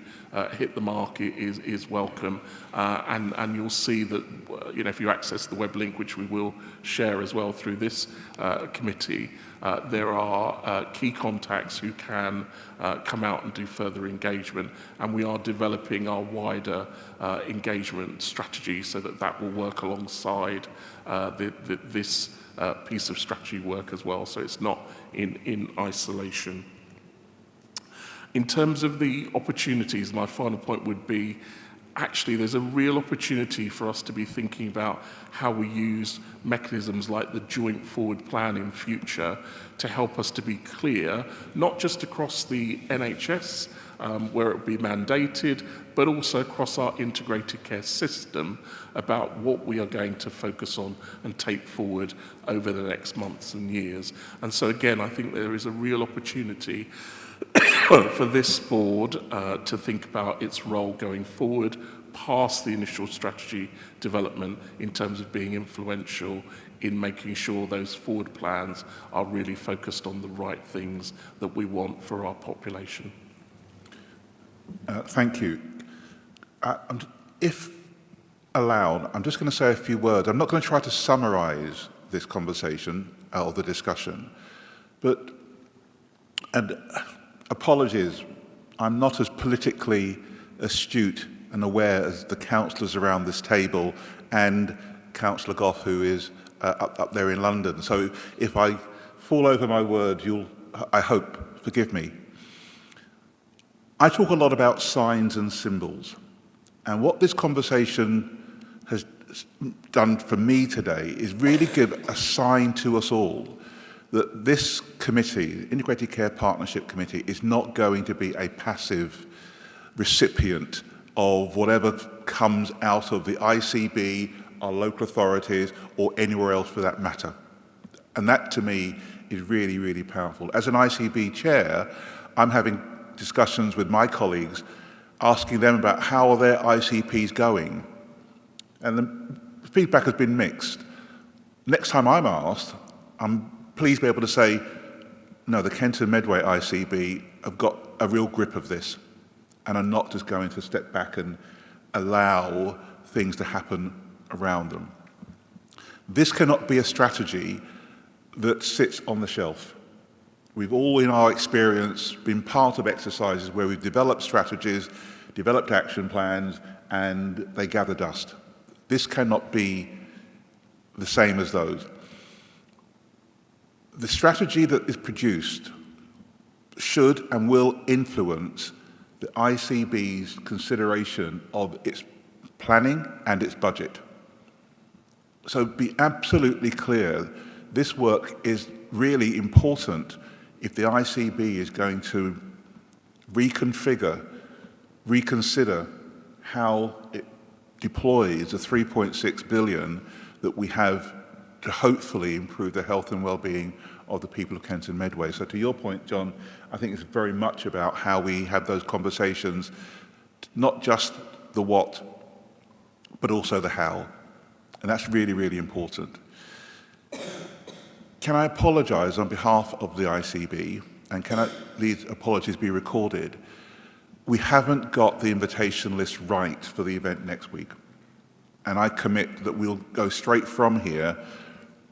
hit the mark is welcome. And you'll see that, if you access the web link, which we will share as well through this committee, there are key contacts who can come out and do further engagement. And we are developing our wider engagement strategy so that will work alongside this piece of strategy work as well. So it's not in isolation. In terms of the opportunities, my final point would be, actually there's a real opportunity for us to be thinking about how we use mechanisms like the joint forward plan in future to help us to be clear, not just across the NHS, where it will be mandated, but also across our integrated care system about what we are going to focus on and take forward over the next months and years. And so again, I think there is a real opportunity for this board to think about its role going forward past the initial strategy development in terms of being influential in making sure those forward plans are really focused on the right things that we want for our population. Thank you. If allowed, I'm just going to say a few words. I'm not going to try to summarise this conversation or the discussion, and apologies, I'm not as politically astute and aware as the councillors around this table and Councillor Goff, who is up there in London. So if I fall over my word, you'll, I hope, forgive me. I talk a lot about signs and symbols, and what this conversation has done for me today is really give a sign to us all that this committee, Integrated Care Partnership Committee, is not going to be a passive recipient of whatever comes out of the ICB, our local authorities, or anywhere else for that matter. And that, to me, is really, really powerful. As an ICB chair, I'm having discussions with my colleagues, asking them about how are their ICPs going. And the feedback has been mixed. Next time I'm asked, I'm pleased to be able to say, no, the Kent and Medway ICB have got a real grip of this and are not just going to step back and allow things to happen around them. This cannot be a strategy that sits on the shelf. We've all, in our experience, been part of exercises where we've developed strategies, developed action plans, and they gather dust. This cannot be the same as those. The strategy that is produced should and will influence the ICB's consideration of its planning and its budget. So be absolutely clear, this work is really important if the ICB is going to reconfigure, reconsider how it deploys the 3.6 billion that we have to hopefully improve the health and well-being of the people of Kent and Medway. So to your point, John, I think it's very much about how we have those conversations, not just the what, but also the how. And that's really, really important. Can I apologise on behalf of the ICB, and can these apologies be recorded? We haven't got the invitation list right for the event next week. And I commit that we'll go straight from here,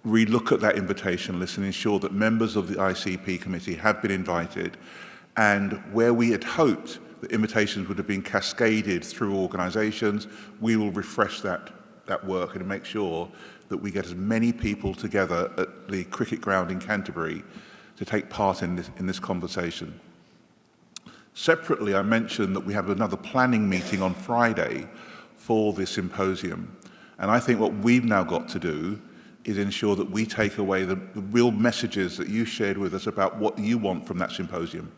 relook at that invitation list and ensure that members of the ICP committee have been invited, and where we had hoped that invitations would have been cascaded through organisations, we will refresh that work and make sure that we get as many people together at the cricket ground in Canterbury to take part in this conversation. Separately, I mentioned that we have another planning meeting on Friday for this symposium. And I think what we've now got to do is ensure that we take away the real messages that you shared with us about what you want from that symposium.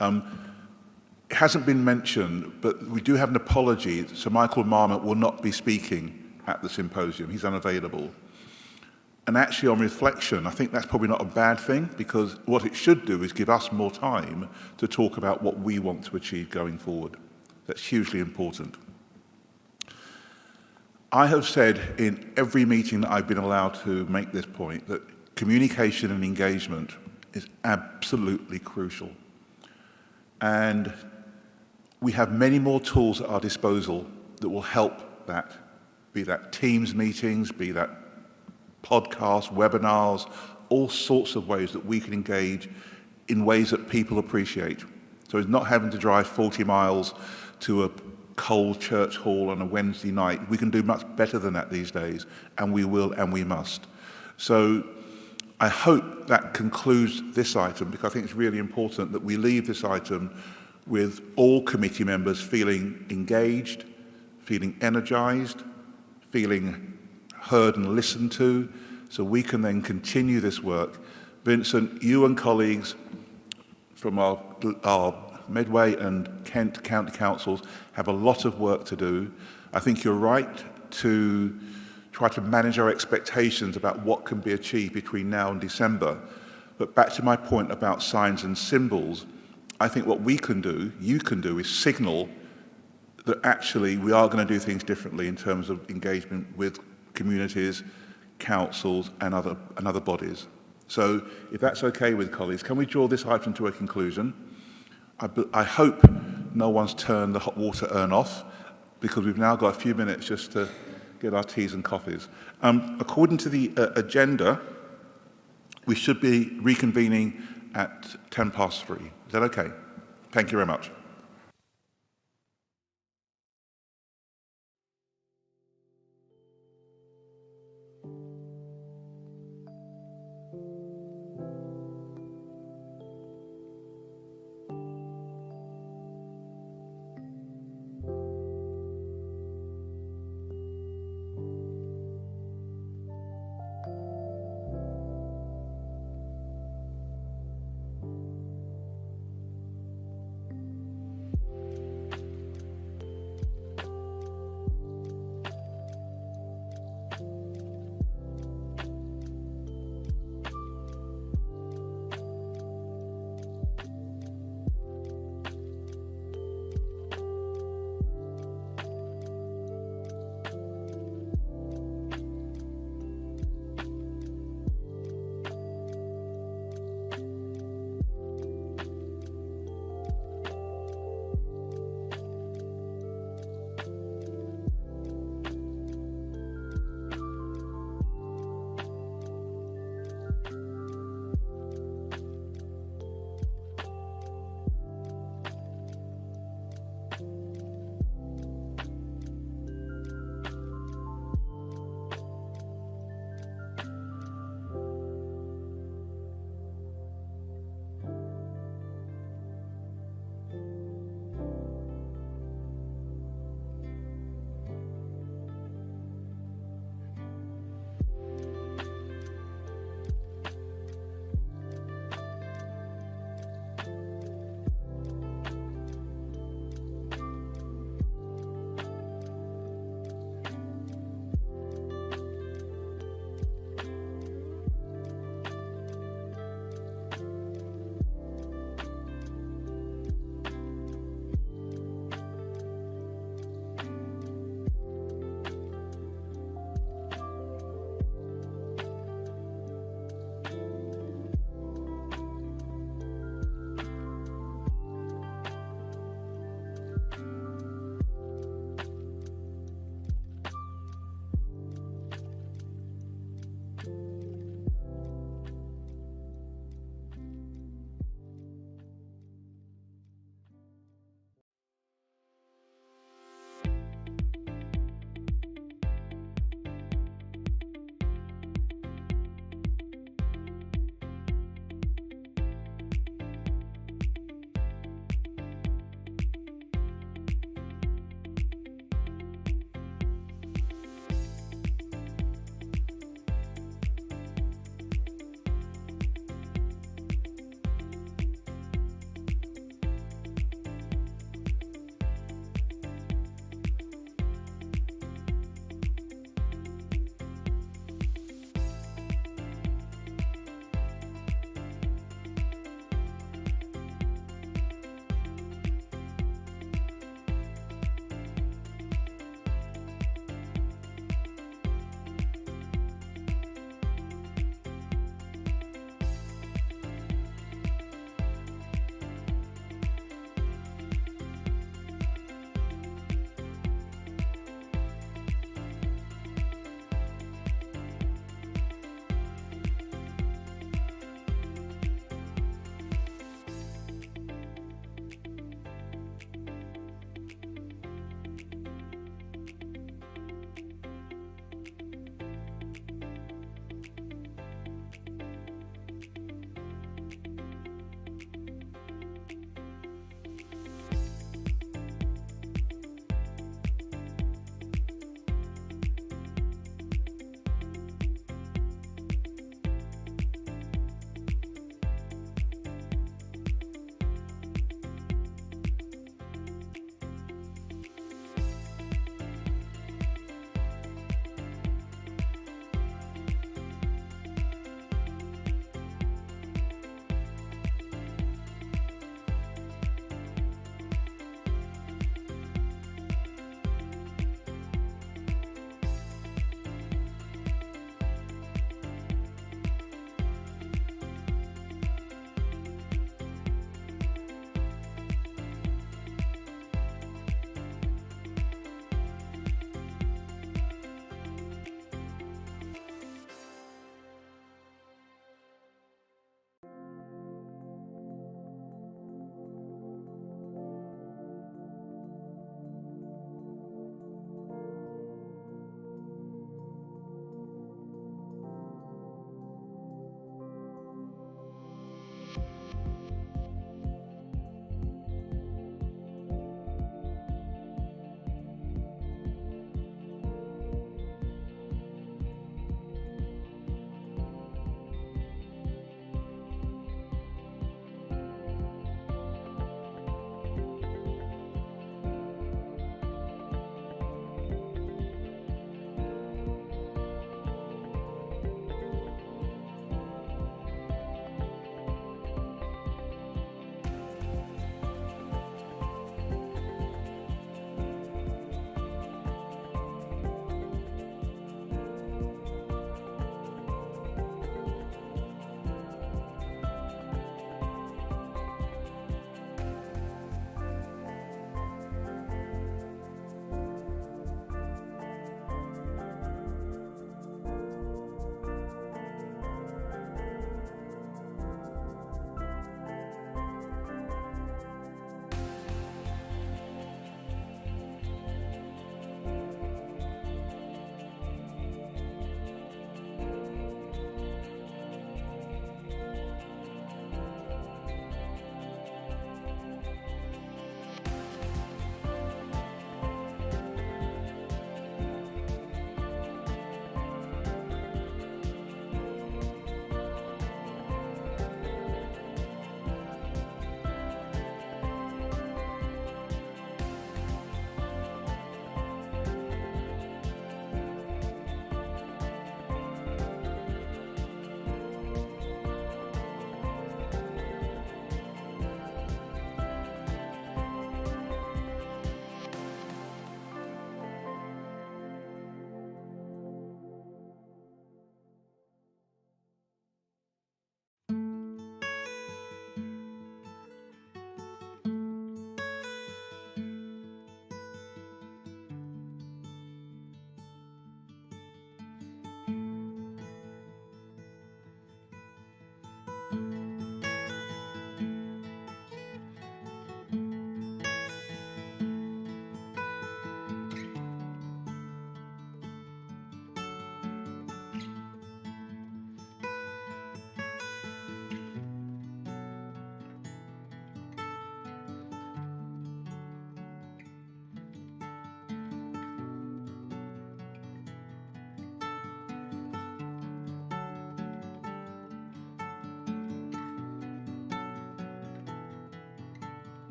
It hasn't been mentioned, but we do have an apology. Sir Michael Marmot will not be speaking at the symposium. He's unavailable. And actually, on reflection, I think that's probably not a bad thing, because what it should do is give us more time to talk about what we want to achieve going forward. That's hugely important. I have said in every meeting that I've been allowed to make this point that communication and engagement is absolutely crucial. And we have many more tools at our disposal that will help that, be that Teams meetings, be that podcasts, webinars, all sorts of ways that we can engage in ways that people appreciate. So it's not having to drive 40 miles to a cold church hall on a Wednesday night. We can do much better than that these days, and we will and we must. So I hope that concludes this item, because I think it's really important that we leave this item with all committee members feeling engaged, feeling energised, feeling heard and listened to, so we can then continue this work. Vincent, you and colleagues from our Medway and Kent County Councils have a lot of work to do. I think you're right to try to manage our expectations about what can be achieved between now and December. But back to my point about signs and symbols, I think what we can do, you can do, is signal that actually we are going to do things differently in terms of engagement with communities, councils, and other bodies. So if that's okay with colleagues, can we draw this item to a conclusion? I hope no one's turned the hot water urn off, because we've now got a few minutes just to get our teas and coffees. According to the agenda, we should be reconvening at 3:10. Is that okay? Thank you very much.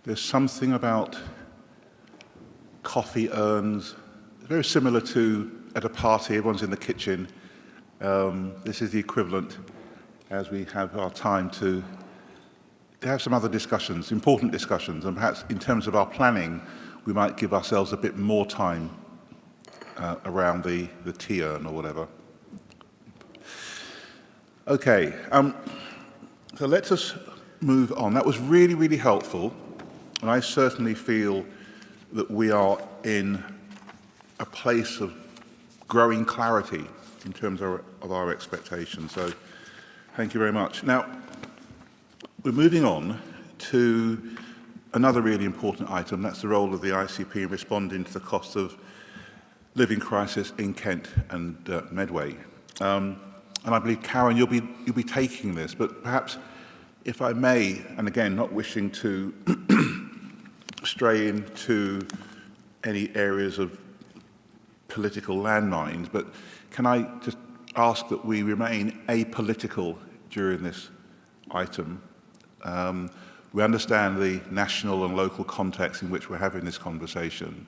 there's something about coffee urns, very similar to at a party, everyone's in the kitchen. This is the equivalent as we have our time to have some other discussions, important discussions, and perhaps in terms of our planning, we might give ourselves a bit more time around the tea urn or whatever. Okay, so let us move on. That was really, really helpful, and I certainly feel that we are in a place of growing clarity in terms of our expectations. So thank you very much. Now, we're moving on to another really important item. That's the role of the ICP in responding to the cost of living crisis in Kent and Medway. And I believe, Karen, you'll be taking this, but perhaps, if I may, and again, not wishing to stray into any areas of political landmines, but can I just ask that we remain apolitical during this item? We understand the national and local context in which we're having this conversation,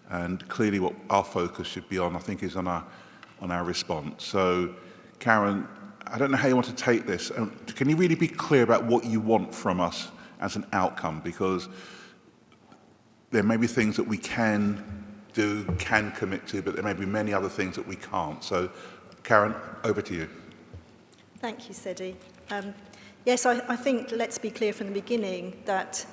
and clearly what our focus should be on, I think, is on our response. So, Karen, I don't know how you want to take this. Can you really be clear about what you want from us as an outcome? Because there may be things that we can do, can commit to, but there may be many other things that we can't. So, Karen, over to you. Thank you, Sedi. Yes, I think let's be clear from the beginning that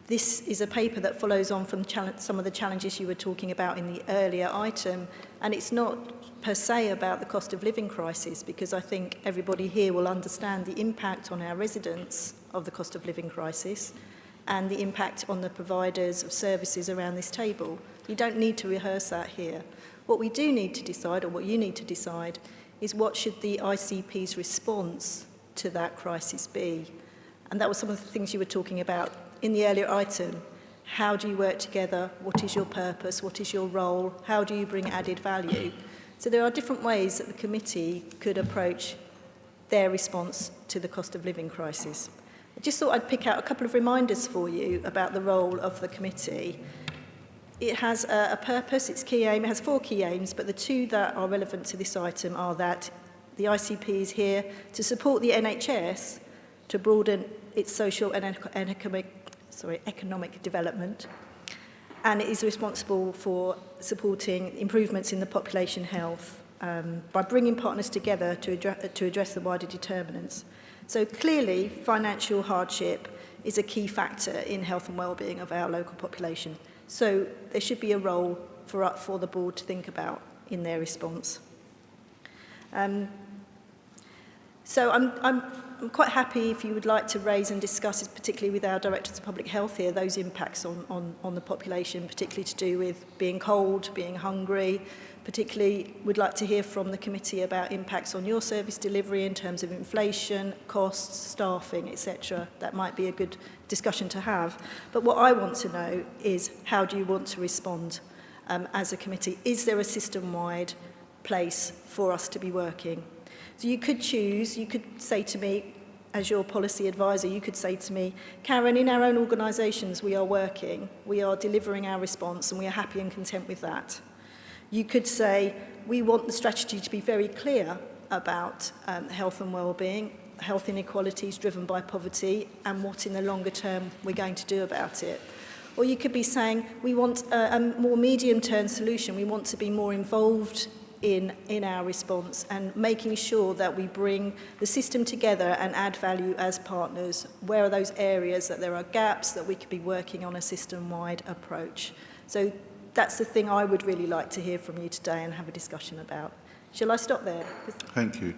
this is a paper that follows on from some of the challenges you were talking about in the earlier item, and it's not per se about the cost of living crisis, because I think everybody here will understand the impact on our residents of the cost of living crisis and the impact on the providers of services around this table. You don't need to rehearse that here. What we do need to decide, or what you need to decide, is what should the ICP's response to that crisis be? And that was some of the things you were talking about in the earlier item. How do you work together? What is your purpose? What is your role? How do you bring added value? So there are different ways that the committee could approach their response to the cost of living crisis. I just thought I'd pick out a couple of reminders for you about the role of the committee. It has a purpose, its key aim. It has 4 key aims, but the 2 that are relevant to this item are that the ICP is here to support the NHS to broaden its social and economic development, and it is responsible for supporting improvements in the population health by bringing partners together to address the wider determinants. So clearly, financial hardship is a key factor in health and well-being of our local population. So there should be a role for the board to think about in their response. So I'm quite happy if you would like to raise and discuss, particularly with our Directors of Public Health here, those impacts on the population, particularly to do with being cold, being hungry. Particularly would like to hear from the committee about impacts on your service delivery in terms of inflation, costs, staffing, etc. That might be a good discussion to have. But what I want to know is, how do you want to respond as a committee? Is there a system-wide place for us to be working? So you could choose, you could say to me, as your policy advisor, you could say to me, Karen, in our own organisations we are working, we are delivering our response, and we are happy and content with that. You could say, we want the strategy to be very clear about health and well-being, health inequalities driven by poverty, and what in the longer term we're going to do about it. Or you could be saying, we want a more medium-term solution. We want to be more involved in our response and making sure that we bring the system together and add value as partners. Where are those areas that there are gaps that we could be working on a system-wide approach? So that's the thing I would really like to hear from you today and have a discussion about. Shall I stop there? Thank you.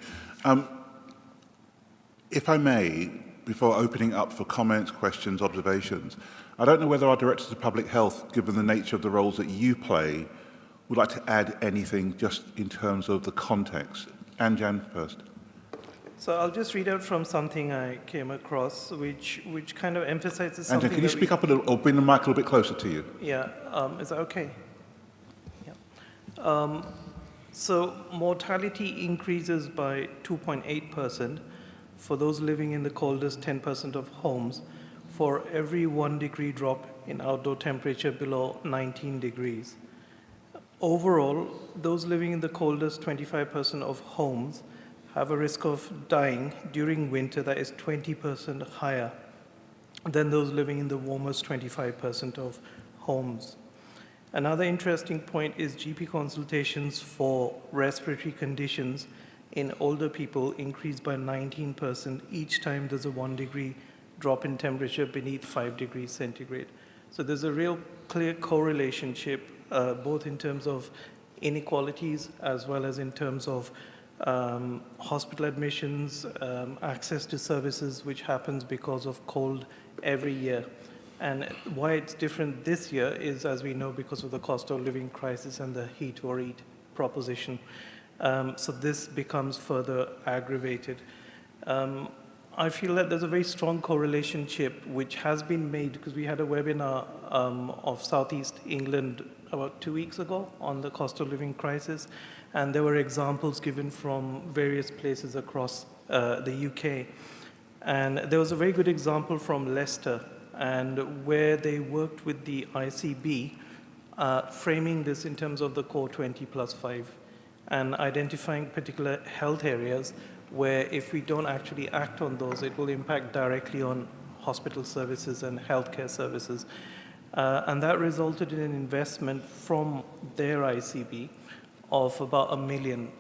If I may, before opening up for comments, questions, observations, I don't know whether our Directors of Public Health, given the nature of the roles that you play, would like to add anything just in terms of the context. Anjan first. So I'll just read out from something I came across, which kind of emphasizes something. Anjan, can you speak up a little, or bring the mic a little bit closer to you? Yeah, is that okay? Yeah. So mortality increases by 2.8% for those living in the coldest 10% of homes for every 1 degree drop in outdoor temperature below 19 degrees. Overall, those living in the coldest 25% of homes have a risk of dying during winter that is 20% higher than those living in the warmest 25% of homes. Another interesting point is GP consultations for respiratory conditions in older people increased by 19% each time there's a 1 degree drop in temperature beneath 5 degrees centigrade. So there's a real clear correlation, both in terms of inequalities as well as in terms of hospital admissions, access to services, which happens because of cold every year. And why it's different this year is, as we know, because of the cost of living crisis and the heat or eat proposition. So this becomes further aggravated. I feel that there's a very strong correlation which has been made, because we had a webinar of Southeast England about 2 weeks ago on the cost of living crisis, and there were examples given from various places across the UK. And there was a very good example from Leicester, and where they worked with the ICB, framing this in terms of the core 20+5 and identifying particular health areas where if we don't actually act on those, it will impact directly on hospital services and healthcare services. And that resulted in an investment from their ICB of about $1 million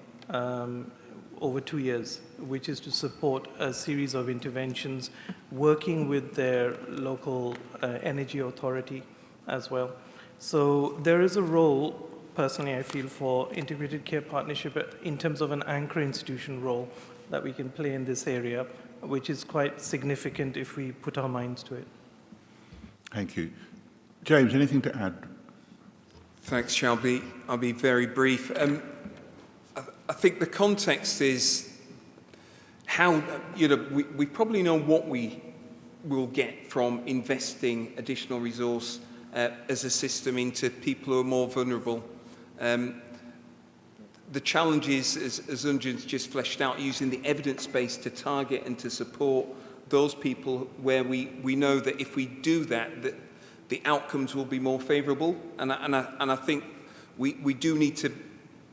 over 2 years, which is to support a series of interventions, working with their local energy authority as well. So there is a role, personally, I feel, for integrated care partnership in terms of an anchor institution role that we can play in this area, which is quite significant if we put our minds to it. Thank you. James, anything to add? Thanks, Shelby. I'll be very brief. I think the context is how, we probably know what we will get from investing additional resource as a system into people who are more vulnerable. The challenge is, as Unjan's just fleshed out, using the evidence base to target and to support those people where we know that if we do that, that the outcomes will be more favourable. And I think we do need to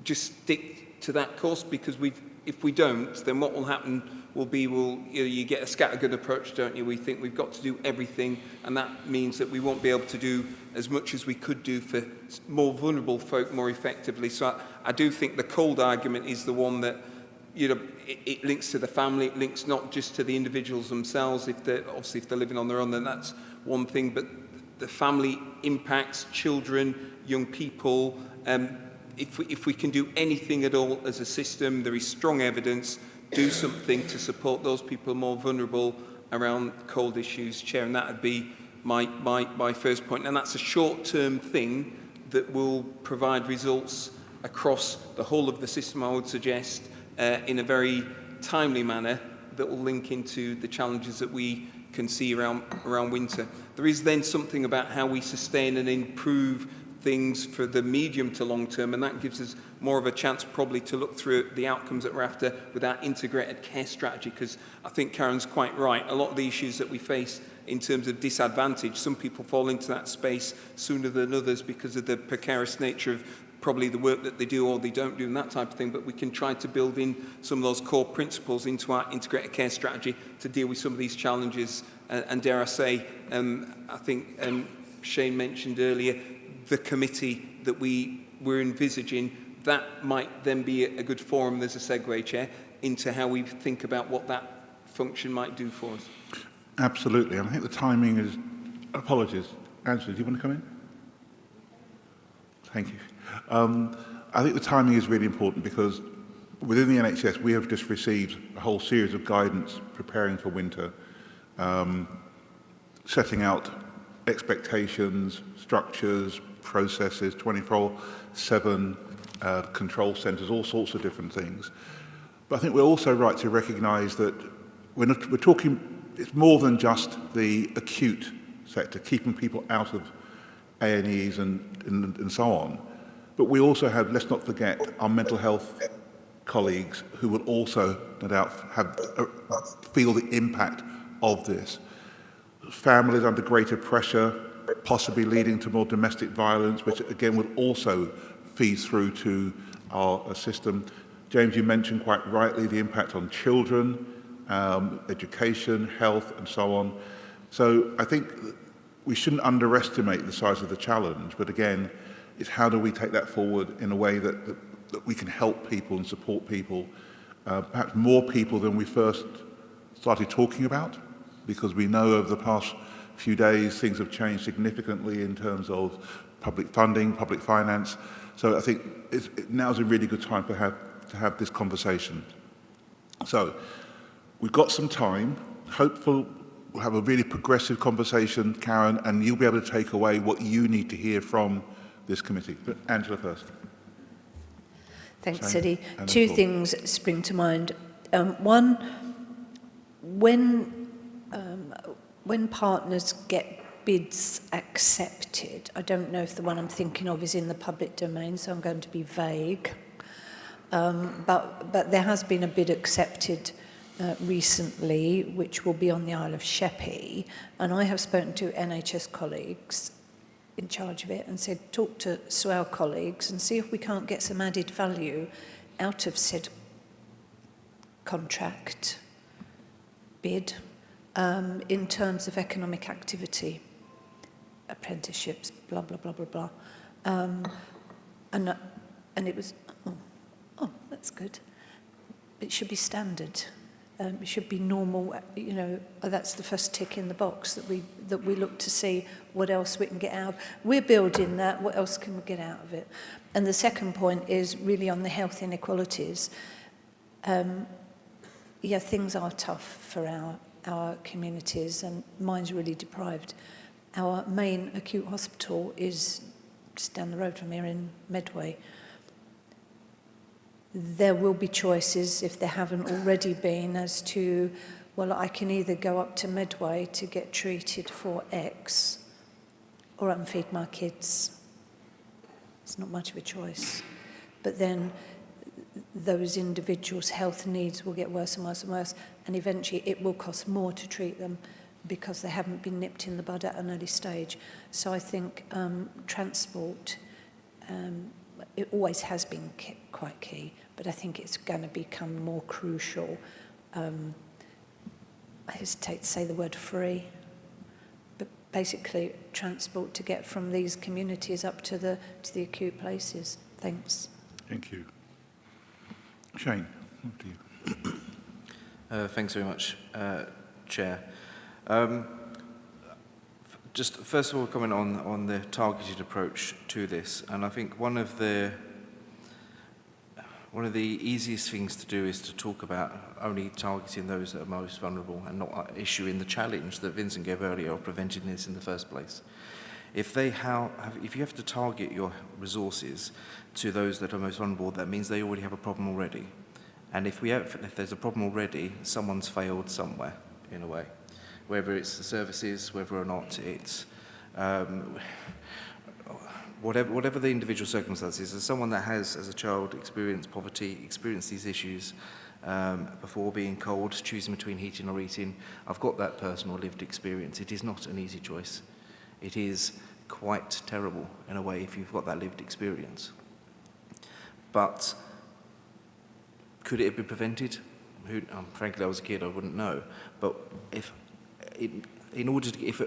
just stick to that course, because if we don't, then what will happen will be, you get a scattergun approach, don't you? We think we've got to do everything, and that means that we won't be able to do as much as we could do for more vulnerable folk more effectively. So I do think the cold argument is the one that, it links to the family, it links not just to the individuals themselves. If they're living on their own, then that's one thing, but the family impacts children, young people. If we can do anything at all as a system, there is strong evidence, do something to support those people more vulnerable around cold issues, Chair, and that would be my first point. And that's a short-term thing that will provide results across the whole of the system, I would suggest, in a very timely manner that will link into the challenges that we can see around winter. There is then something about how we sustain and improve things for the medium to long term, and that gives us more of a chance probably to look through the outcomes that we're after with our integrated care strategy, because I think Karen's quite right. A lot of the issues that we face in terms of disadvantage, some people fall into that space sooner than others because of the precarious nature of probably the work that they do or they don't do and that type of thing, but we can try to build in some of those core principles into our integrated care strategy to deal with some of these challenges. And dare I say, I think Shane mentioned earlier, the committee that we're envisaging, that might then be a good forum, there's a segue, Chair, into how we think about what that function might do for us. Absolutely, and I think the timing is, apologies. Angela, do you want to come in? Thank you. I think the timing is really important because within the NHS we have just received a whole series of guidance preparing for winter, setting out expectations, structures, processes, 24/7 control centres, all sorts of different things. But I think we're also right to recognise that we're talking, it's more than just the acute sector, keeping people out of A&Es and so on. But we also have, let's not forget, our mental health colleagues who will also, no doubt, feel the impact of this. families under greater pressure, possibly leading to more domestic violence, which again will also feed through to our system. James, you mentioned quite rightly the impact on children, education, health, and so on. So I think we shouldn't underestimate the size of the challenge, but again, it's how do we take that forward in a way that we can help people and support people, perhaps more people than we first started talking about, because we know over the past few days things have changed significantly in terms of public funding, public finance. So I think now's a really good time to have this conversation. So we've got some time. Hopefully we'll have a really progressive conversation, Karen, and you'll be able to take away what you need to hear from this committee. But Angela first. Thanks, Eddie. Two things spring to mind. One, when partners get bids accepted, I don't know if the one I'm thinking of is in the public domain, so I'm going to be vague. But there has been a bid accepted recently, which will be on the Isle of Sheppey, and I have spoken to NHS colleagues in charge of it and said, talk to SWAL colleagues and see if we can't get some added value out of said contract bid in terms of economic activity, apprenticeships, blah, blah, blah, blah, blah. And it was, oh, that's good. It should be standard. It should be normal, you know, that's the first tick in the box that we look to see what else we can get out of. We're building that, what else can we get out of it? And the second point is really on the health inequalities. Yeah, things are tough for our communities, and mine's really deprived. Our main acute hospital is just down the road from here in Medway. There will be choices, if there haven't already been, as to, well, I can either go up to Medway to get treated for X, or I can feed my kids. It's not much of a choice. But then those individuals' health needs will get worse and worse and worse, and eventually it will cost more to treat them because they haven't been nipped in the bud at an early stage. So I think transport, it always has been quite key, but I think it's going to become more crucial. I hesitate to say the word free, but basically transport to get from these communities up to the acute places. Thanks. Thank you. Shane, up to you. Thanks very much, Chair. Just first of all, comment on the targeted approach to this, and I think one of the easiest things to do is to talk about only targeting those that are most vulnerable and not issuing the challenge that Vincent gave earlier of preventing this in the first place. If you have to target your resources to those that are most vulnerable, that means they already have a problem already. And if there's a problem already, someone's failed somewhere, in a way. Whether it's the services, whether or not it's whatever the individual circumstances. As someone that has, as a child, experienced poverty, experienced these issues before being cold, choosing between heating or eating, I've got that personal lived experience. It is not an easy choice. It is quite terrible, in a way, if you've got that lived experience. But could it have been prevented? Frankly, I was a kid, I wouldn't know. But if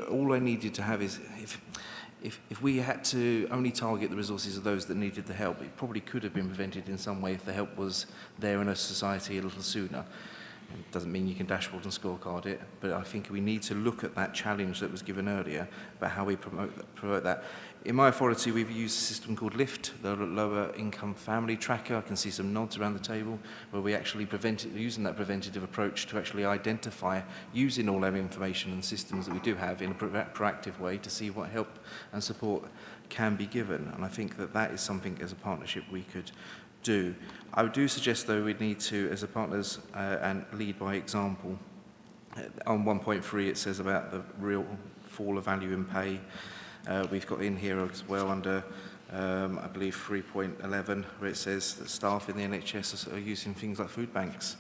all I needed to have is, if we had to only target the resources of those that needed the help, it probably could have been prevented in some way if the help was there in a society a little sooner. It doesn't mean you can dashboard and scorecard it, but I think we need to look at that challenge that was given earlier about how we promote that. In my authority, we've used a system called LIFT, the Lower Income Family Tracker. I can see some nods around the table, where we actually using that preventative approach to actually identify, using all our information and systems that we do have in a proactive way to see what help and support can be given. And I think that is something as a partnership we could do. I do suggest, though, we need to, as a partners, and lead by example. On 1.3, it says about the real fall of value in pay. We've got in here as well under, I believe, 3.11, where it says that staff in the NHS are using things like food banks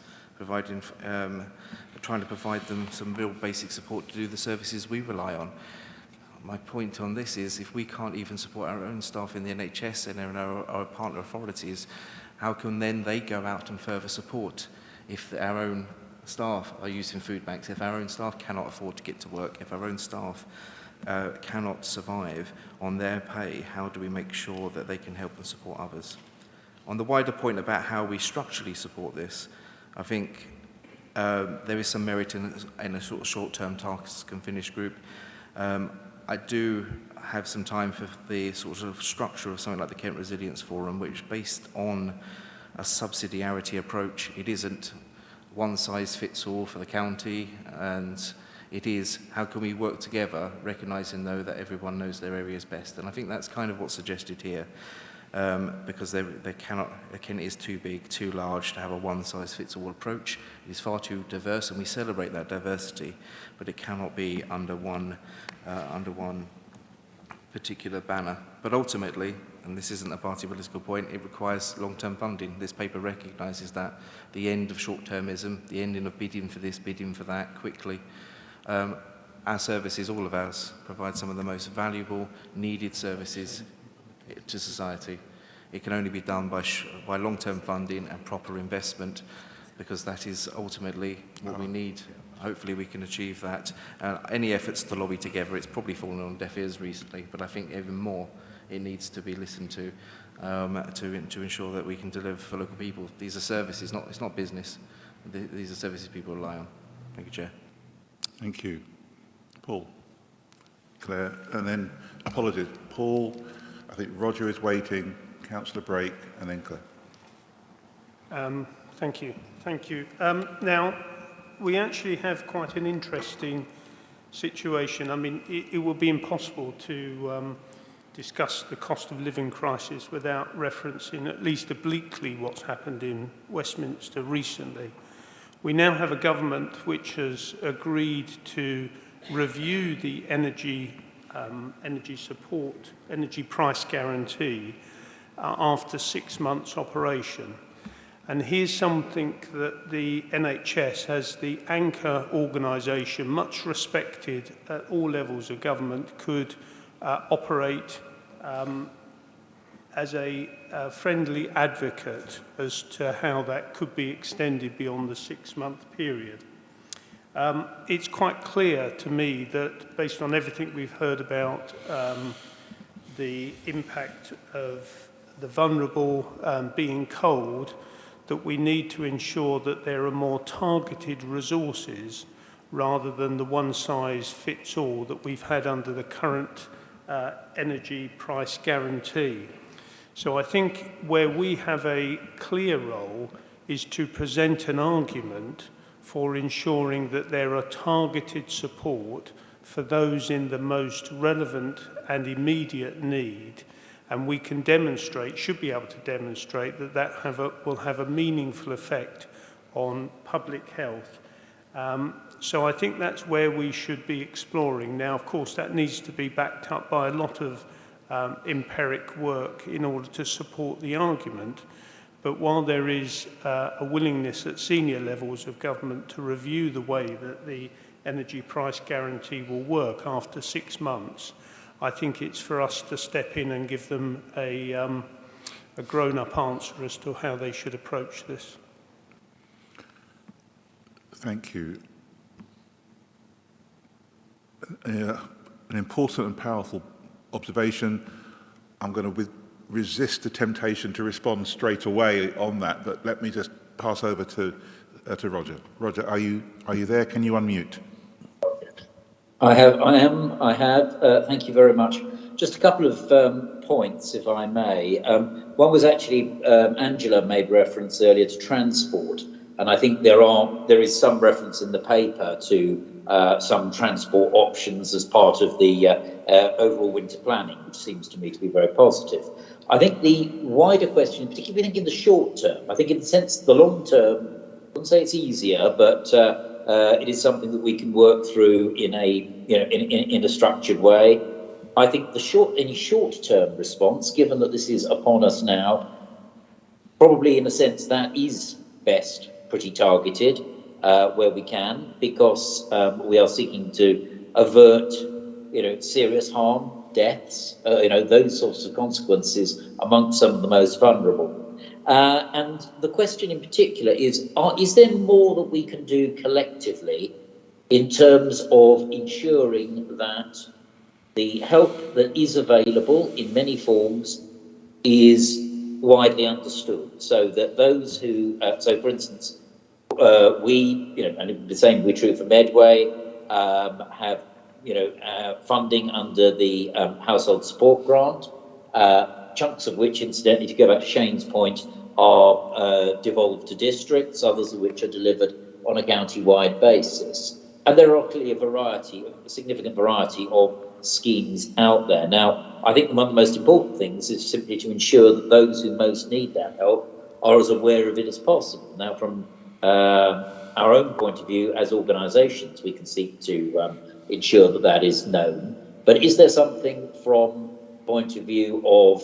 trying to provide them some real basic support to do the services we rely on. My point on this is, if we can't even support our own staff in the NHS and in our partner authorities, how can then they go out and further support if our own staff are using food banks, if our own staff cannot afford to get to work, if our own staff cannot survive on their pay, how do we make sure that they can help and support others? On the wider point about how we structurally support this, I think there is some merit in a sort of short-term task and finish group. I do have some time for the sort of structure of something like the Kent Resilience Forum, which, based on a subsidiarity approach, it isn't one size fits all for the county, and it is how can we work together, recognising though that everyone knows their areas best. And I think that's kind of what's suggested here, because Kent is too big, too large to have a one size fits all approach. It is far too diverse, and we celebrate that diversity, but it cannot be under one particular banner. But ultimately, and this isn't a party political point, it requires long-term funding. This paper recognises that, the end of short-termism, the ending of bidding for this, bidding for that quickly. Our services, all of ours, provide some of the most valuable, needed services to society. It can only be done by long-term funding and proper investment, because that is ultimately what we need. Hopefully we can achieve that. Any efforts to lobby together, it's probably fallen on deaf ears recently, but I think even more it needs to be listened to ensure that we can deliver for local people. These are services, it's not business. These are services people rely on. Thank you, Chair. Thank you. Paul. Claire. And then, apologies, Paul, I think Roger is waiting, Councillor Brake, and then Claire. Thank you. Thank you. Now, we actually have quite an interesting situation. I mean, it would be impossible to discuss the cost of living crisis without referencing at least obliquely what's happened in Westminster recently. We now have a government which has agreed to review the energy price guarantee after 6 months operation. And here's something that the NHS, as the anchor organisation, much respected at all levels of government, could operate as a friendly advocate as to how that could be extended beyond the 6-month period. It's quite clear to me that, based on everything we've heard about the impact of the vulnerable being cold, that we need to ensure that there are more targeted resources rather than the one-size-fits-all that we've had under the current energy price guarantee. So I think where we have a clear role is to present an argument for ensuring that there are targeted support for those in the most relevant and immediate need. And we can demonstrate, should be able to demonstrate, that that will have a meaningful effect on public health. So I think that's where we should be exploring. Now, of course, that needs to be backed up by a lot of empiric work in order to support the argument. But while there is a willingness at senior levels of government to review the way that the energy price guarantee will work after 6 months, I think it's for us to step in and give them a grown-up answer as to how they should approach this. Thank you. An important and powerful observation. I'm going to resist the temptation to respond straight away on that, but let me just pass over to Roger. Roger, are you there? Can you unmute? I have. Thank you very much. Just a couple of points, if I may. One was actually, Angela made reference earlier to transport, and I think there is some reference in the paper to some transport options as part of the overall winter planning, which seems to me to be very positive. I think the wider question, particularly in the short term, I think in the sense the long term, I wouldn't say it's easier, but it is something that we can work through in a structured way. I think any short-term response, given that this is upon us now, probably in a sense that is best pretty targeted where we can, because we are seeking to avert, serious harm, deaths, those sorts of consequences amongst some of the most vulnerable. And the question in particular is there more that we can do collectively in terms of ensuring that the help that is available in many forms is widely understood, so that those who, so for instance, we, and the same will be true for Medway, have, funding under the household support grant, chunks of which, incidentally, to go back to Shane's point, are devolved to districts, others of which are delivered on a county-wide basis. And there are clearly a significant variety of schemes out there. Now, I think one of the most important things is simply to ensure that those who most need that help are as aware of it as possible. Now, from our own point of view as organisations, we can seek to ensure that that is known. But is there something from point of view of,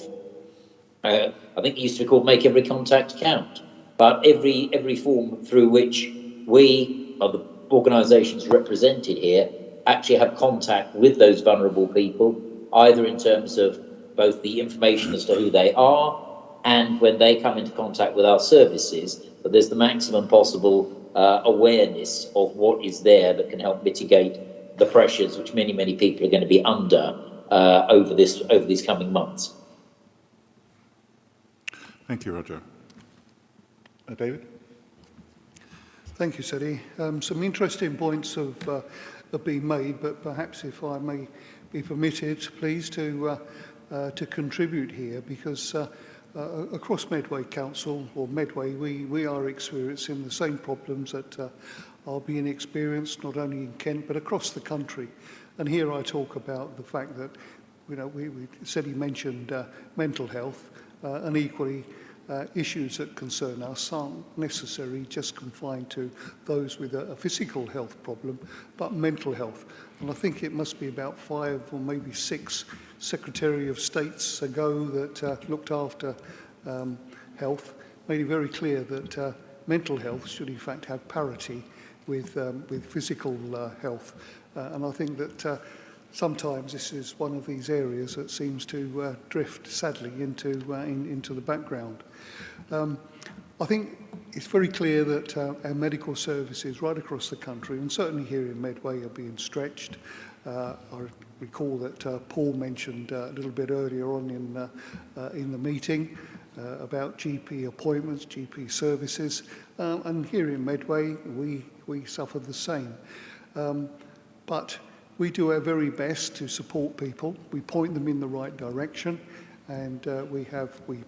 I think it used to be called make every contact count, but every form through which we, or the organisations represented here, actually have contact with those vulnerable people, either in terms of both the information as to who they are, and when they come into contact with our services, that there's the maximum possible awareness of what is there that can help mitigate the pressures which many, many people are going to be under over these coming months. Thank you, Roger. David? Thank you, Seti. Some interesting points have been made, but perhaps if I may be permitted, please, to contribute here, because across Medway Council, or Medway, we are experiencing the same problems that are being experienced not only in Kent but across the country. And here I talk about the fact that, Seti mentioned mental health, and equally issues that concern us aren't necessarily just confined to those with a physical health problem, but mental health. And I think it must be about 5 or maybe 6 Secretary of States ago that looked after health, made it very clear that mental health should in fact have parity with physical health. And I think that sometimes this is one of these areas that seems to drift sadly into the background. I think it's very clear that our medical services right across the country, and certainly here in Medway, are being stretched. I recall that Paul mentioned a little bit earlier on in the meeting about GP appointments, GP services, and here in Medway we suffer the same. But we do our very best to support people. We point them in the right direction, and we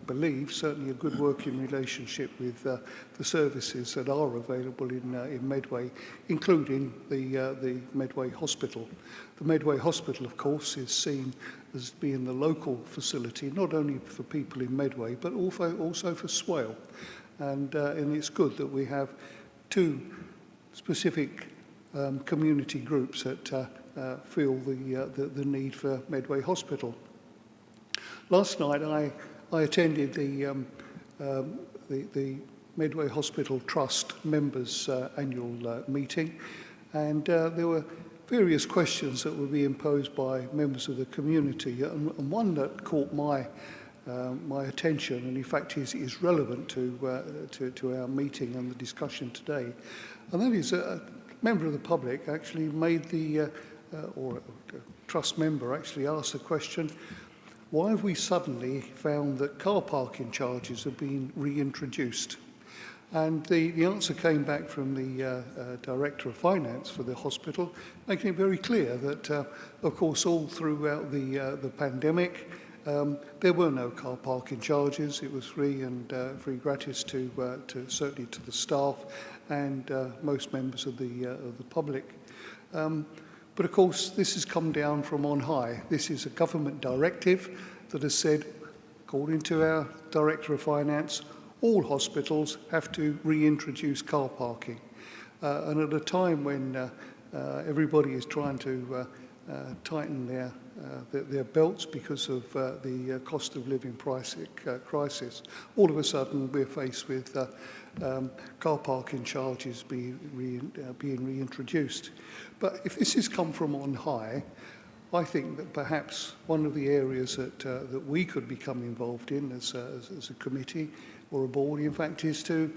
believe, certainly a good working relationship with the services that are available in Medway, including the Medway Hospital. The Medway Hospital, of course, is seen as being the local facility, not only for people in Medway, but also for Swale. And it's good that we have 2 specific community groups that feel the need for Medway Hospital. Last night I attended the Medway Hospital Trust members' annual meeting, and there were various questions that were being posed by members of the community, and one that caught my attention, and in fact is relevant to our meeting and the discussion today, and that is a member of the public actually made or a trust member actually asked the question, why have we suddenly found that car parking charges have been reintroduced? And the answer came back from the Director of Finance for the hospital, making it very clear that, of course, all throughout the pandemic, there were no car parking charges. It was free and free gratis to certainly to the staff and most members of the public. But of course, this has come down from on high. This is a government directive that has said, according to our Director of Finance, all hospitals have to reintroduce car parking. And at a time when everybody is trying to tighten their their belts because of the cost of living crisis. All of a sudden, we're faced with car parking charges being reintroduced. But if this has come from on high, I think that perhaps one of the areas that we could become involved in as a committee or a board, in fact, is to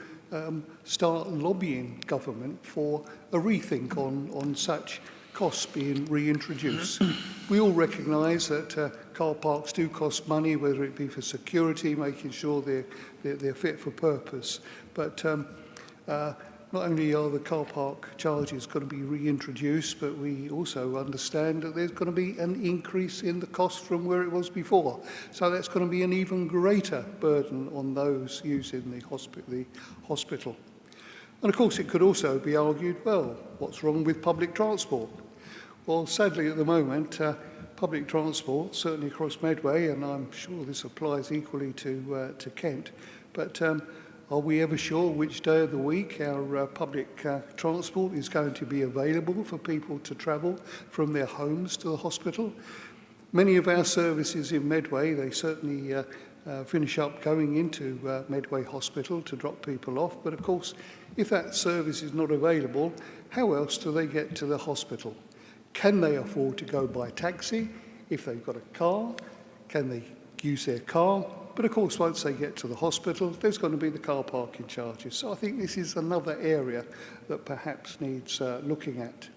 start lobbying government for a rethink on such costs being reintroduced. We all recognise that car parks do cost money, whether it be for security, making sure they're fit for purpose. But not only are the car park charges going to be reintroduced, but we also understand that there's going to be an increase in the cost from where it was before. So that's going to be an even greater burden on those using the hospital. And of course, it could also be argued, well, what's wrong with public transport? Well, sadly, at the moment, public transport, certainly across Medway, and I'm sure this applies equally to Kent, but are we ever sure which day of the week our public transport is going to be available for people to travel from their homes to the hospital? Many of our services in Medway, they certainly finish up going into Medway Hospital to drop people off, but of course, if that service is not available, how else do they get to the hospital? Can they afford to go by taxi? If they've got a car, can they use their car? But of course, once they get to the hospital, there's going to be the car parking charges. So I think this is another area that perhaps needs looking at.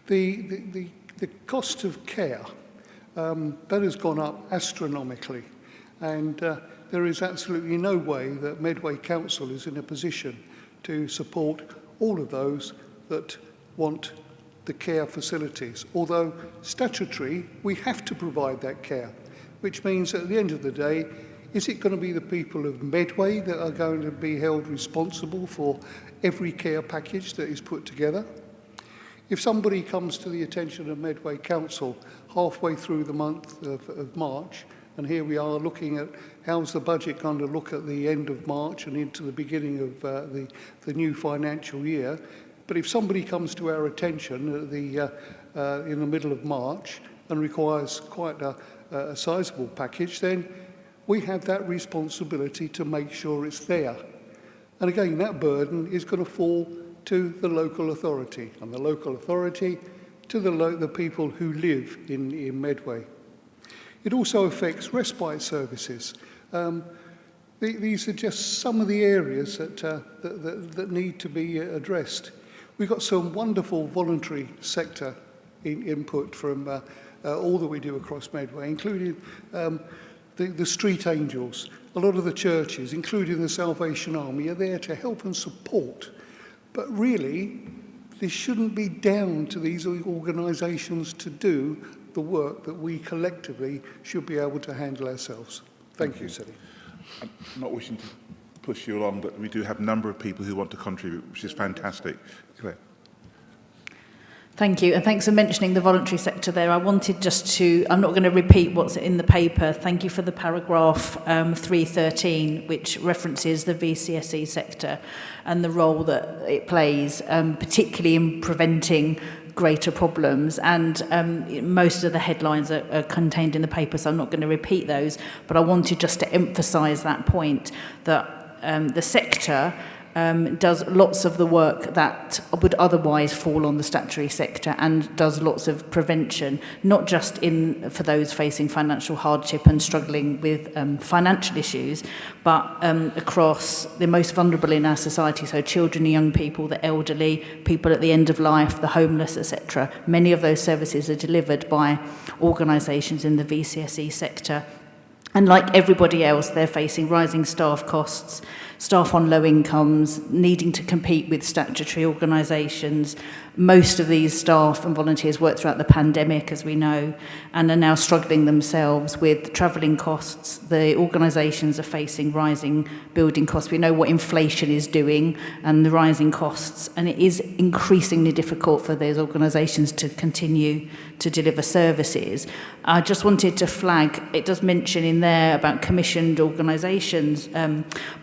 The cost of care, that has gone up astronomically. And there is absolutely no way that Medway Council is in a position to support all of those that want the care facilities. Although statutory, we have to provide that care, which means at the end of the day, is it going to be the people of Medway that are going to be held responsible for every care package that is put together? If somebody comes to the attention of Medway Council halfway through the month of March, and here we are looking at how's the budget going to look at the end of March and into the beginning of the new financial year, but if somebody comes to our attention at in the middle of March and requires quite a sizable package, then we have that responsibility to make sure it's there. And again, that burden is going to fall to the local authority, and the local authority to the people who live in Medway. It also affects respite services. These are just some of the areas that need to be addressed. We've got some wonderful voluntary sector input from all that we do across Medway, including the street angels. A lot of the churches, including the Salvation Army, are there to help and support. But really, this shouldn't be down to these organisations to do the work that we collectively should be able to handle ourselves. Thank you, Sally. I'm not wishing to push you along, but we do have a number of people who want to contribute, which is fantastic. Claire. Thank you, and thanks for mentioning the voluntary sector there. I wanted just to, I'm not going to repeat what's in the paper. Thank you for the paragraph 313, which references the VCSE sector and the role that it plays, particularly in preventing greater problems. And most of the headlines are contained in the paper, so I'm not going to repeat those. But I wanted just to emphasise that point, that the sector does lots of the work that would otherwise fall on the statutory sector and does lots of prevention, not just for those facing financial hardship and struggling with financial issues, but across the most vulnerable in our society, so children and young people, the elderly, people at the end of life, the homeless, etc. Many of those services are delivered by organisations in the VCSE sector. And like everybody else, they're facing rising staff costs, staff on low incomes, needing to compete with statutory organisations. Most of these staff and volunteers worked throughout the pandemic, as we know, and are now struggling themselves with travelling costs. The organisations are facing rising building costs. We know what inflation is doing and the rising costs, and it is increasingly difficult for those organisations to continue to deliver services. I just wanted to flag, it does mention in there about commissioned organisations,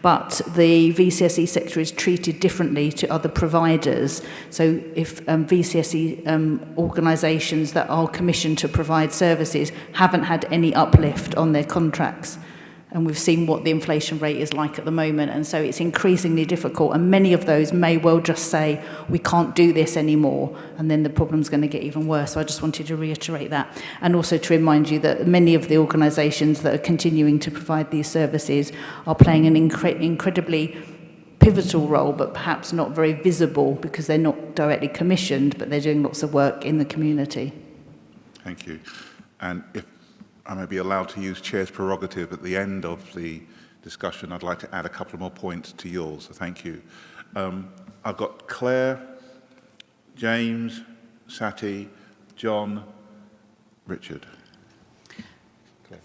but the VCSE sector is treated differently to other providers. So if VCSE organisations that are commissioned to provide services haven't had any uplift on their contracts, and we've seen what the inflation rate is like at the moment, and so it's increasingly difficult, and many of those may well just say, we can't do this anymore, and then the problem's going to get even worse. So I just wanted to reiterate that, and also to remind you that many of the organisations that are continuing to provide these services are playing an incredibly pivotal role, but perhaps not very visible because they're not directly commissioned, but they're doing lots of work in the community. Thank you. And if I may be allowed to use Chair's prerogative at the end of the discussion, I'd like to add a couple more points to yours, so thank you. I've got Claire, James, Sati, John, Richard.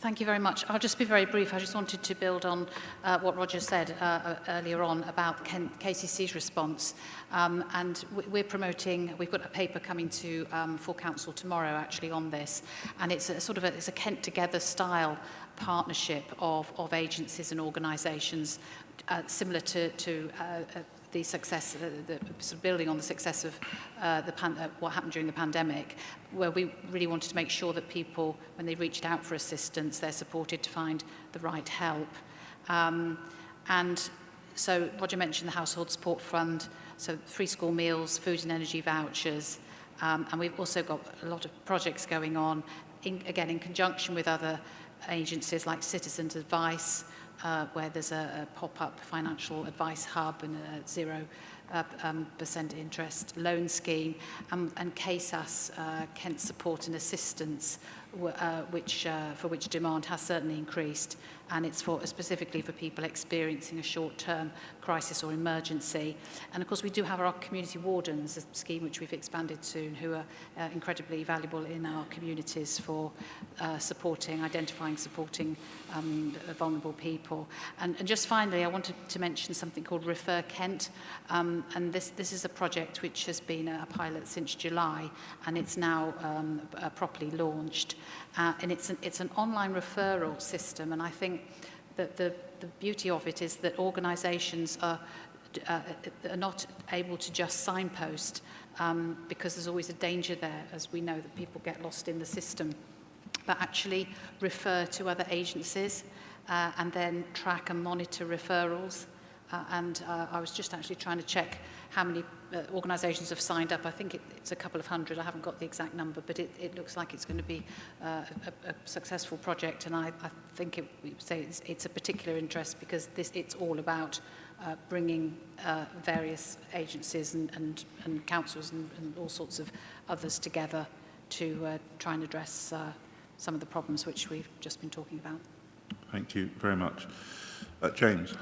Thank you very much. I'll just be very brief. I just wanted to build on what Roger said earlier on about KCC's response. And we're promoting, we've got a paper coming to full council tomorrow actually on this. And it's a sort of it's a Kent Together style partnership of agencies and organisations similar to the success, the sort of building on the success of what happened during the pandemic, where we really wanted to make sure that people, when they reached out for assistance, they're supported to find the right help. And so Roger mentioned the Household Support Fund, so free school meals, food and energy vouchers, and we've also got a lot of projects going on, again in conjunction with other agencies like Citizens Advice, where there's a pop-up financial advice hub and a 0% interest loan scheme, and KSAS, Kent Support and Assistance, for which demand has certainly increased, and it's specifically for people experiencing a short-term crisis or emergency. And of course we do have our community wardens, a scheme which we've expanded soon, who are incredibly valuable in our communities for identifying, supporting vulnerable people. And just finally, I wanted to mention something called Refer Kent, and this is a project which has been a pilot since July, and it's now properly launched. And it's an online referral system, and I think that the beauty of it is that organisations are not able to just signpost because there's always a danger there, as we know, that people get lost in the system, but actually refer to other agencies and then track and monitor referrals. And I was just actually trying to check how many organisations have signed up. I think it's a couple of hundred. I haven't got the exact number, but it looks like it's going to be a successful project. And I think it's a particular interest because it's all about bringing various agencies and councils and all sorts of others together to try and address some of the problems which we've just been talking about. Thank you very much. James,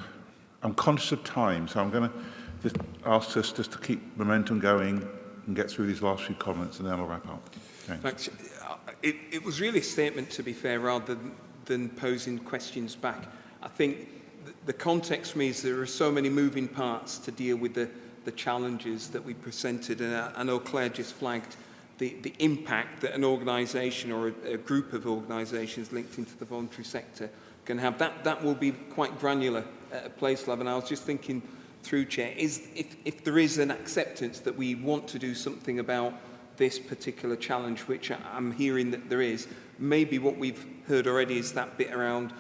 I'm conscious of time, so I'm going to just ask us just to keep momentum going and get through these last few comments, and then we'll wrap up. James. Thanks. It was really a statement, to be fair, rather than posing questions back. I think the context for me is there are so many moving parts to deal with the challenges that we presented, and I know Claire just flagged the impact that an organisation or a group of organisations linked into the voluntary sector can have. That will be quite granular at a place level. And I was just thinking through, Chair, if there is an acceptance that we want to do something about this particular challenge, which I'm hearing that there is, maybe what we've heard already is that bit around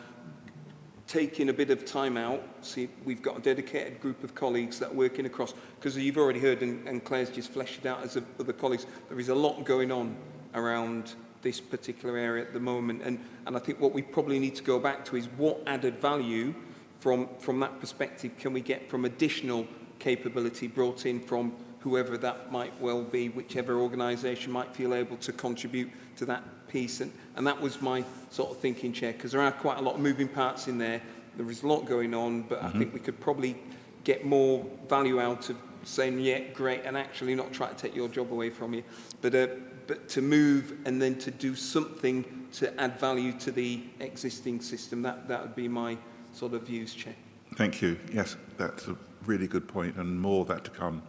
taking a bit of time out. See, we've got a dedicated group of colleagues that are working across, because you've already heard, and Claire's just fleshed it out as other colleagues, there is a lot going on around this particular area at the moment, and I think what we probably need to go back to is what added value from that perspective can we get from additional capability brought in from whoever that might well be, whichever organisation might feel able to contribute to that piece. And that was my sort of thinking, Chair, because there are quite a lot of moving parts in there. There is a lot going on, but I think we could probably get more value out of saying, yeah, great, and actually not try to take your job away from you, but to move and then to do something to add value to the existing system. That would be my sort of views, Chair. Thank you. Yes, that's a really good point, and more of that to come.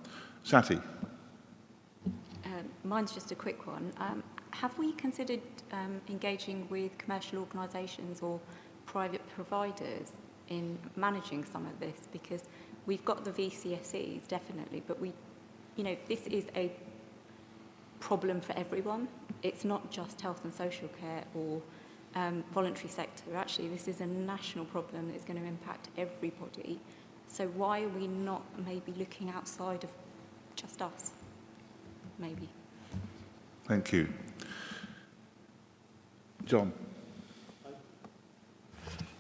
Sati. Mine's just a quick one. have we considered engaging with commercial organisations or private providers in managing some of this? Because we've got the VCSEs, definitely, but this is a problem for everyone. It's not just health and social care or voluntary sector. Actually, this is a national problem that's going to impact everybody. So why are we not maybe looking outside of just us? Maybe. Thank you. John.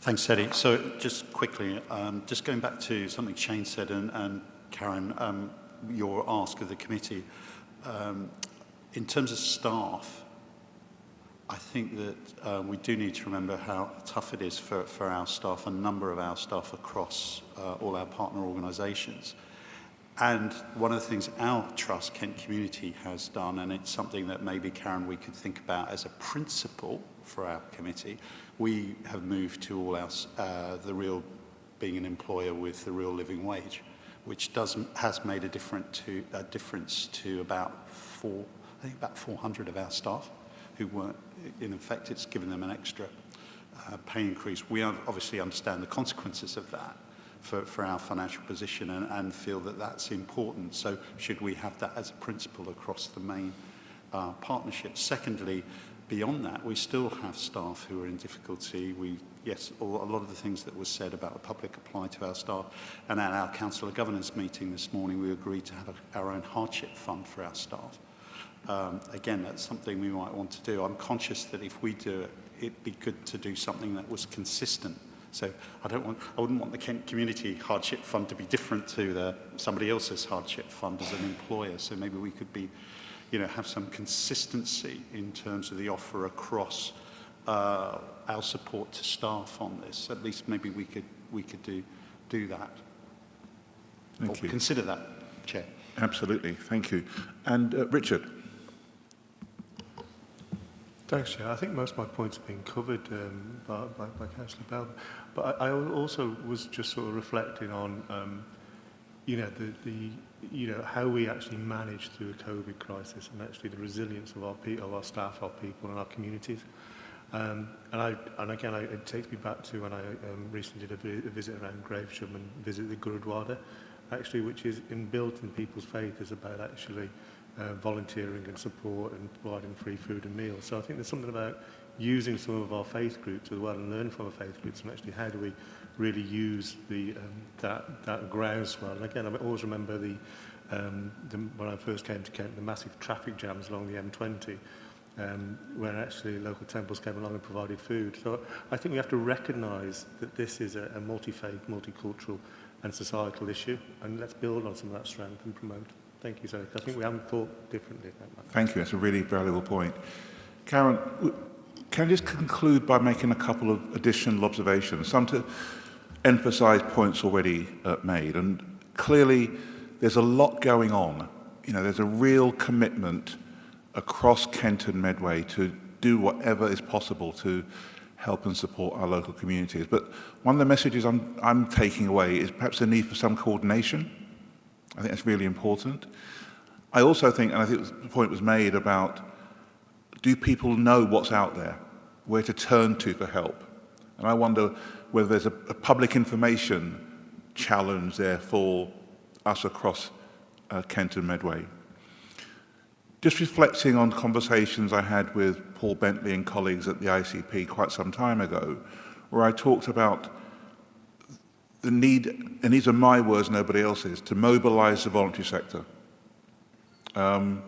Thanks, Eddie. So just quickly, just going back to something Shane said and Karen, your ask of the committee, in terms of staff, I think that we do need to remember how tough it is for our staff, a number of our staff across all our partner organisations. And one of the things our Trust Kent community has done, and it's something that maybe, Karen, we could think about as a principle for our committee, we have moved to all our, being an employer with the real living wage, which has made a difference to about 400 of our staff who weren't, in effect, it's given them an extra pay increase. We obviously understand the consequences of that for our financial position and feel that that's important. So should we have that as a principle across the main partnership? Secondly, beyond that, we still have staff who are in difficulty. Yes, a lot of the things that were said about the public apply to our staff. And at our Council of Governors meeting this morning, we agreed to have our own hardship fund for our staff. Again, that's something we might want to do. I'm conscious that if we do it, it'd be good to do something that was consistent. So I wouldn't want the Kent Community Hardship Fund to be different to somebody else's hardship fund as an employer. So maybe we could have some consistency in terms of the offer across our support to staff on this. At least maybe we could do that. Thank you. Consider that, Chair. Absolutely. Thank you. And Richard. Thanks, Chair. I think most of my points have been covered by Councillor Bell. But I also was just sort of reflecting on, how we actually manage through a COVID crisis and actually the resilience of our staff, our people, and our communities. And again, it takes me back to when I recently did a visit around Gravesham and visited the Gurudwara, actually, which is inbuilt in people's faith, is about actually volunteering and support and providing free food and meals. So I think there's something about using some of our faith groups as well and learning from our faith groups and actually how do we really use that groundswell. And again, I always remember when I first came to Kent, the massive traffic jams along the M20 when actually local temples came along and provided food. So I think we have to recognise that this is a multi-faith, multicultural and societal issue, and let's build on some of that strength and promote. Thank you, sir. I think we haven't thought differently about that. Thank you. That's a really valuable point. Karen, can I just conclude by making a couple of additional observations, some to emphasise points already made. And clearly, there's a lot going on. There's a real commitment across Kent and Medway to do whatever is possible to help and support our local communities. But one of the messages I'm taking away is perhaps the need for some coordination. I think that's really important. I also think, and I think the point was made about, do people know what's out there, where to turn to for help? And I wonder whether there's a public information challenge there for us across Kent and Medway. Just reflecting on conversations I had with Paul Bentley and colleagues at the ICP quite some time ago, where I talked about the need, and these are my words, nobody else's, to mobilise the voluntary sector. I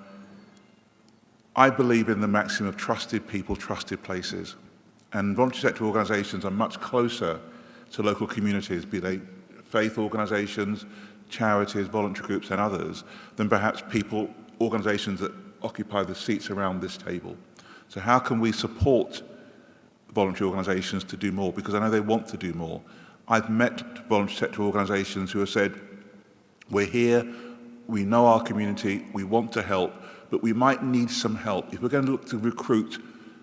believe in the maxim of trusted people, trusted places. And voluntary sector organisations are much closer to local communities, be they faith organisations, charities, voluntary groups and others, than perhaps organisations that occupy the seats around this table. So how can we support voluntary organisations to do more? Because I know they want to do more. I've met voluntary sector organisations who have said, we're here, we know our community, we want to help, but we might need some help. If we're going to look to recruit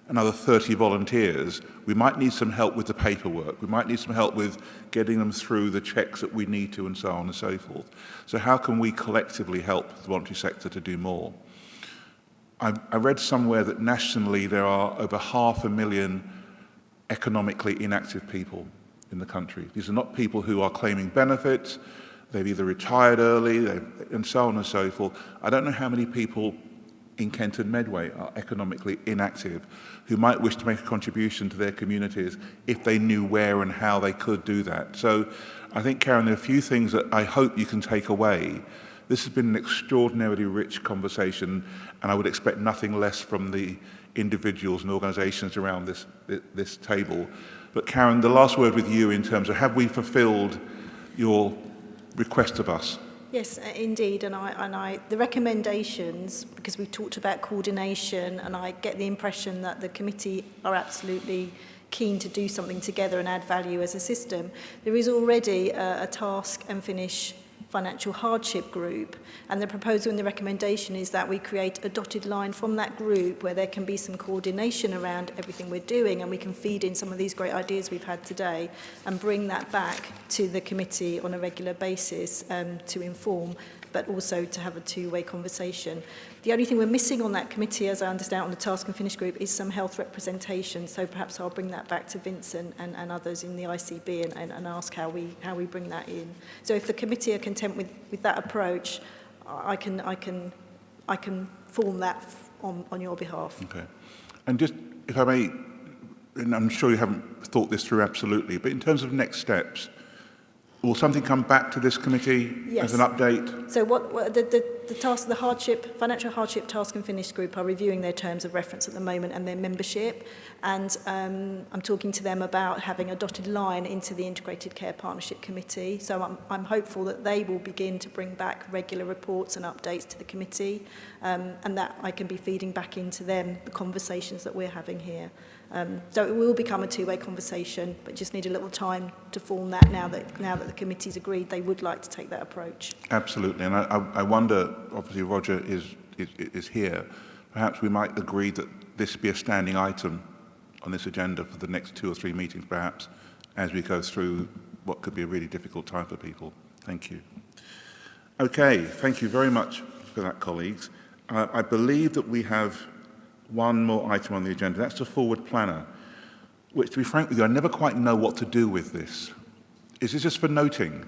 another 30 volunteers, we might need some help with the paperwork. We might need some help with getting them through the checks that we need to, and so on and so forth. So how can we collectively help the voluntary sector to do more? I read somewhere that nationally there are over 500,000 economically inactive people in the country. These are not people who are claiming benefits, they've either retired early, and so on and so forth. I don't know how many people in Kent and Medway are economically inactive who might wish to make a contribution to their communities if they knew where and how they could do that. So I think, Karen, there are a few things that I hope you can take away. This has been an extraordinarily rich conversation, and I would expect nothing less from the individuals and organisations around this table. But Karen, the last word with you in terms of have we fulfilled your request of us? Yes, indeed, and the recommendations, because we've talked about coordination, and I get the impression that the committee are absolutely keen to do something together and add value as a system. There is already a task and finish financial hardship group, and the proposal and the recommendation is that we create a dotted line from that group where there can be some coordination around everything we're doing, and we can feed in some of these great ideas we've had today and bring that back to the committee on a regular basis to inform, but also to have a two-way conversation. The only thing we're missing on that committee, as I understand on the task and finish group, is some health representation. So perhaps I'll bring that back to Vincent and others in the ICB and ask how we bring that in. So if the committee are content with that approach, I can form that on your behalf. Okay. And just, if I may, and I'm sure you haven't thought this through absolutely, but in terms of next steps, will something come back to this committee as an update? So what the task, the financial hardship task and finish group are reviewing their terms of reference at the moment and their membership, and I'm talking to them about having a dotted line into the Integrated Care Partnership Committee. So I'm hopeful that they will begin to bring back regular reports and updates to the committee, and that I can be feeding back into them the conversations that we're having here. So it will become a two-way conversation, but just need a little time to form that now that the committee's agreed they would like to take that approach. Absolutely, and I wonder, obviously Roger is here, perhaps we might agree that this be a standing item on this agenda for the next 2 or 3 meetings perhaps, as we go through what could be a really difficult time for people. Thank you. Okay, thank you very much for that, colleagues. I believe that we have one more item on the agenda. That's the forward planner, which, to be frank with you, I never quite know what to do with this. Is this just for noting?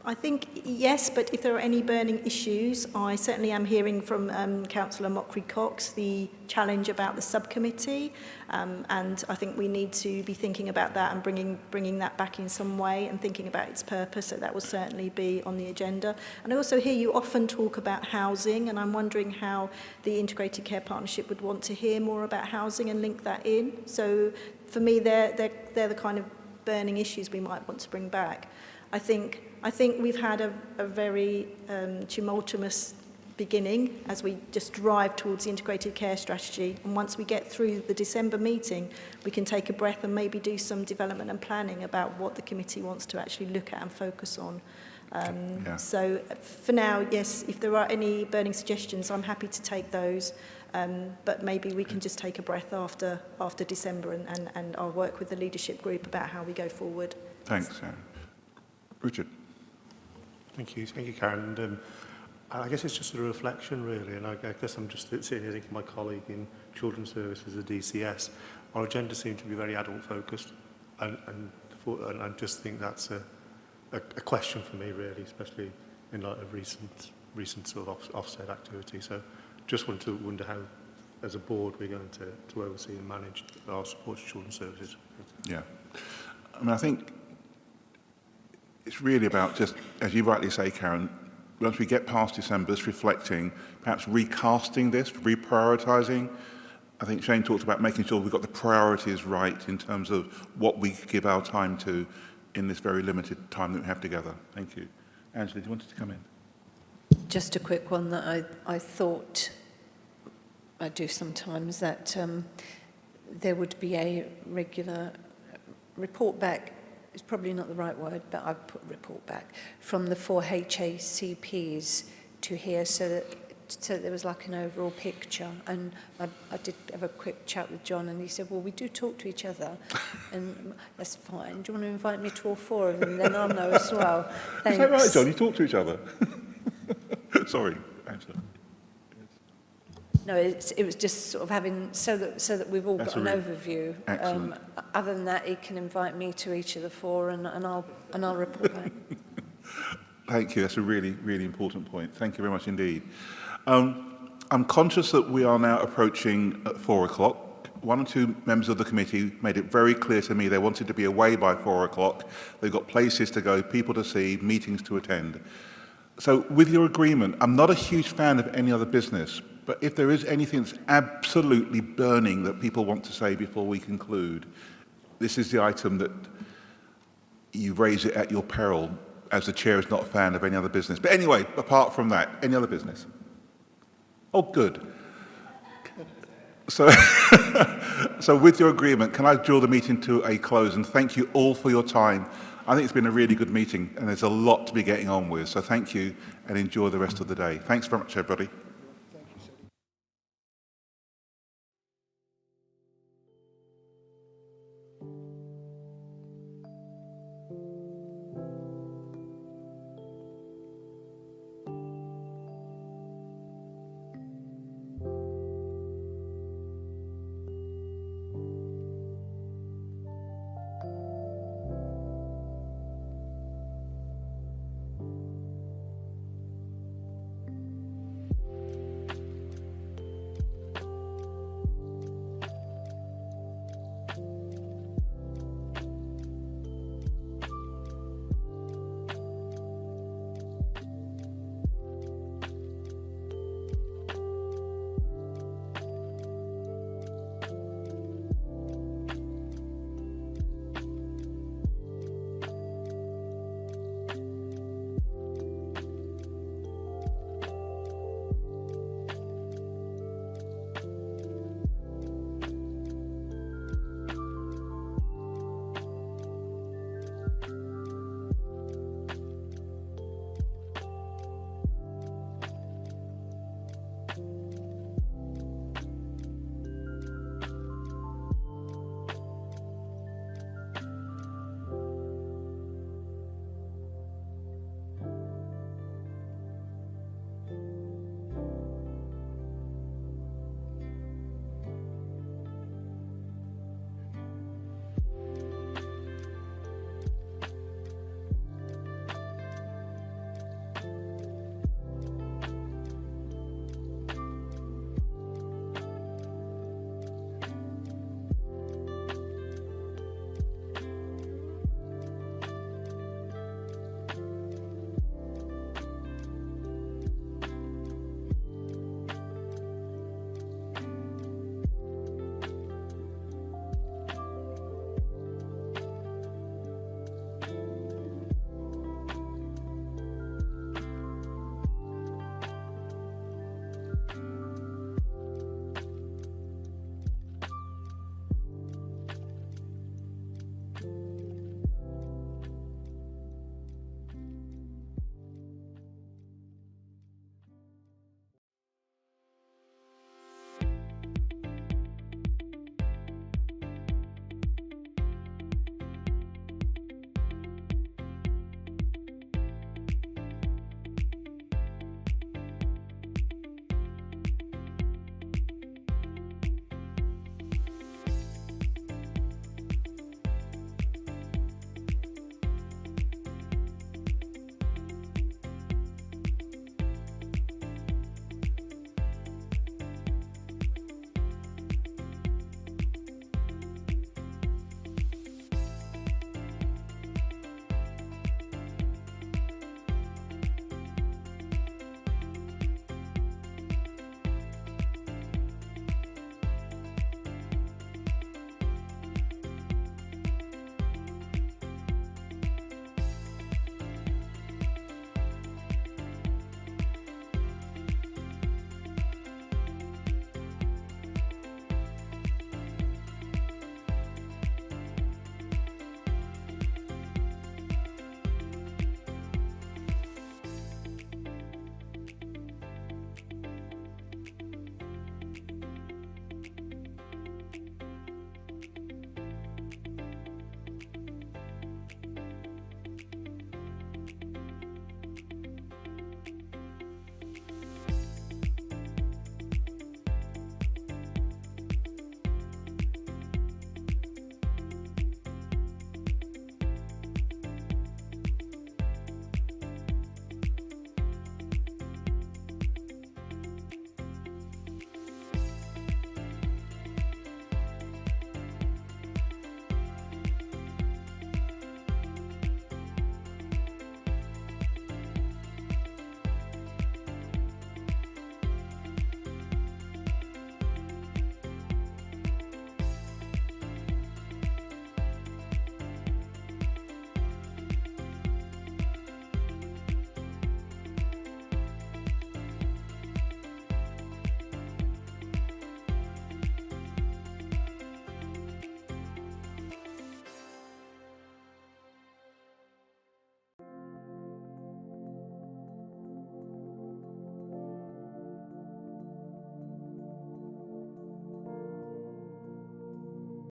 I think yes, but if there are any burning issues, I certainly am hearing from Councillor Mockery-Cox the challenge about the subcommittee, and I think we need to be thinking about that and bringing that back in some way and thinking about its purpose, so that will certainly be on the agenda. And I also hear you often talk about housing, and I'm wondering how the Integrated Care Partnership would want to hear more about housing and link that in. So for me, they're the kind of burning issues we might want to bring back. I think we've had a very tumultuous beginning as we just drive towards the integrated care strategy, and once we get through the December meeting we can take a breath and maybe do some development and planning about what the committee wants to actually look at and focus on. So for now, yes, if there are any burning suggestions I'm happy to take those, but maybe we can just take a breath after December and I'll work with the leadership group about how we go forward. Thanks, Aaron. Richard. Thank you, Karen. And, I guess it's just a reflection, really, and I guess I'm just sitting here thinking my colleague in Children's Services, the DCS, our agenda seemed to be very adult-focused, and I just think that's a question for me, really, especially in light of recent sort of offset activity. So just want to wonder how, as a board, we're going to oversee and manage our support to Children's Services. Yeah. I mean, I think it's really about just, as you rightly say, Karen, once we get past December, this reflecting, perhaps recasting this, reprioritising. I think Shane talked about making sure we've got the priorities right in terms of what we give our time to in this very limited time that we have together. Thank you. Angela, do you want to come in? Just a quick one that I thought I do sometimes, that there would be a regular report back. It's probably not the right word, but I've put report back from the 4 HACPs to here, so that there was like an overall picture. And I did have a quick chat with John, and he said, well, we do talk to each other, and that's fine. Do you want to invite me to all 4 of them? Then I'll know as well. Thanks. Is that right, John? You talk to each other? Sorry, Angela. No, it was just sort of having, so that we've all That's got an a really overview. excellent. Other than that, he can invite me to each of the four and I'll report back. Thank you. That's a really, really important point. Thank you very much indeed. I'm conscious that we are now approaching at 4 o'clock. One or two members of the committee made it very clear to me they wanted to be away by 4 o'clock. They've got places to go, people to see, meetings to attend. So with your agreement, I'm not a huge fan of any other business, but if there is anything that's absolutely burning that people want to say before we conclude, this is the item that you raise it at your peril, as the chair is not a fan of any other business. But anyway, apart from that, any other business? Oh, good. So, so with your agreement, can I draw the meeting to a close and thank you all for your time. I think it's been a really good meeting and there's a lot to be getting on with. So thank you and enjoy the rest of the day. Thanks very much, everybody.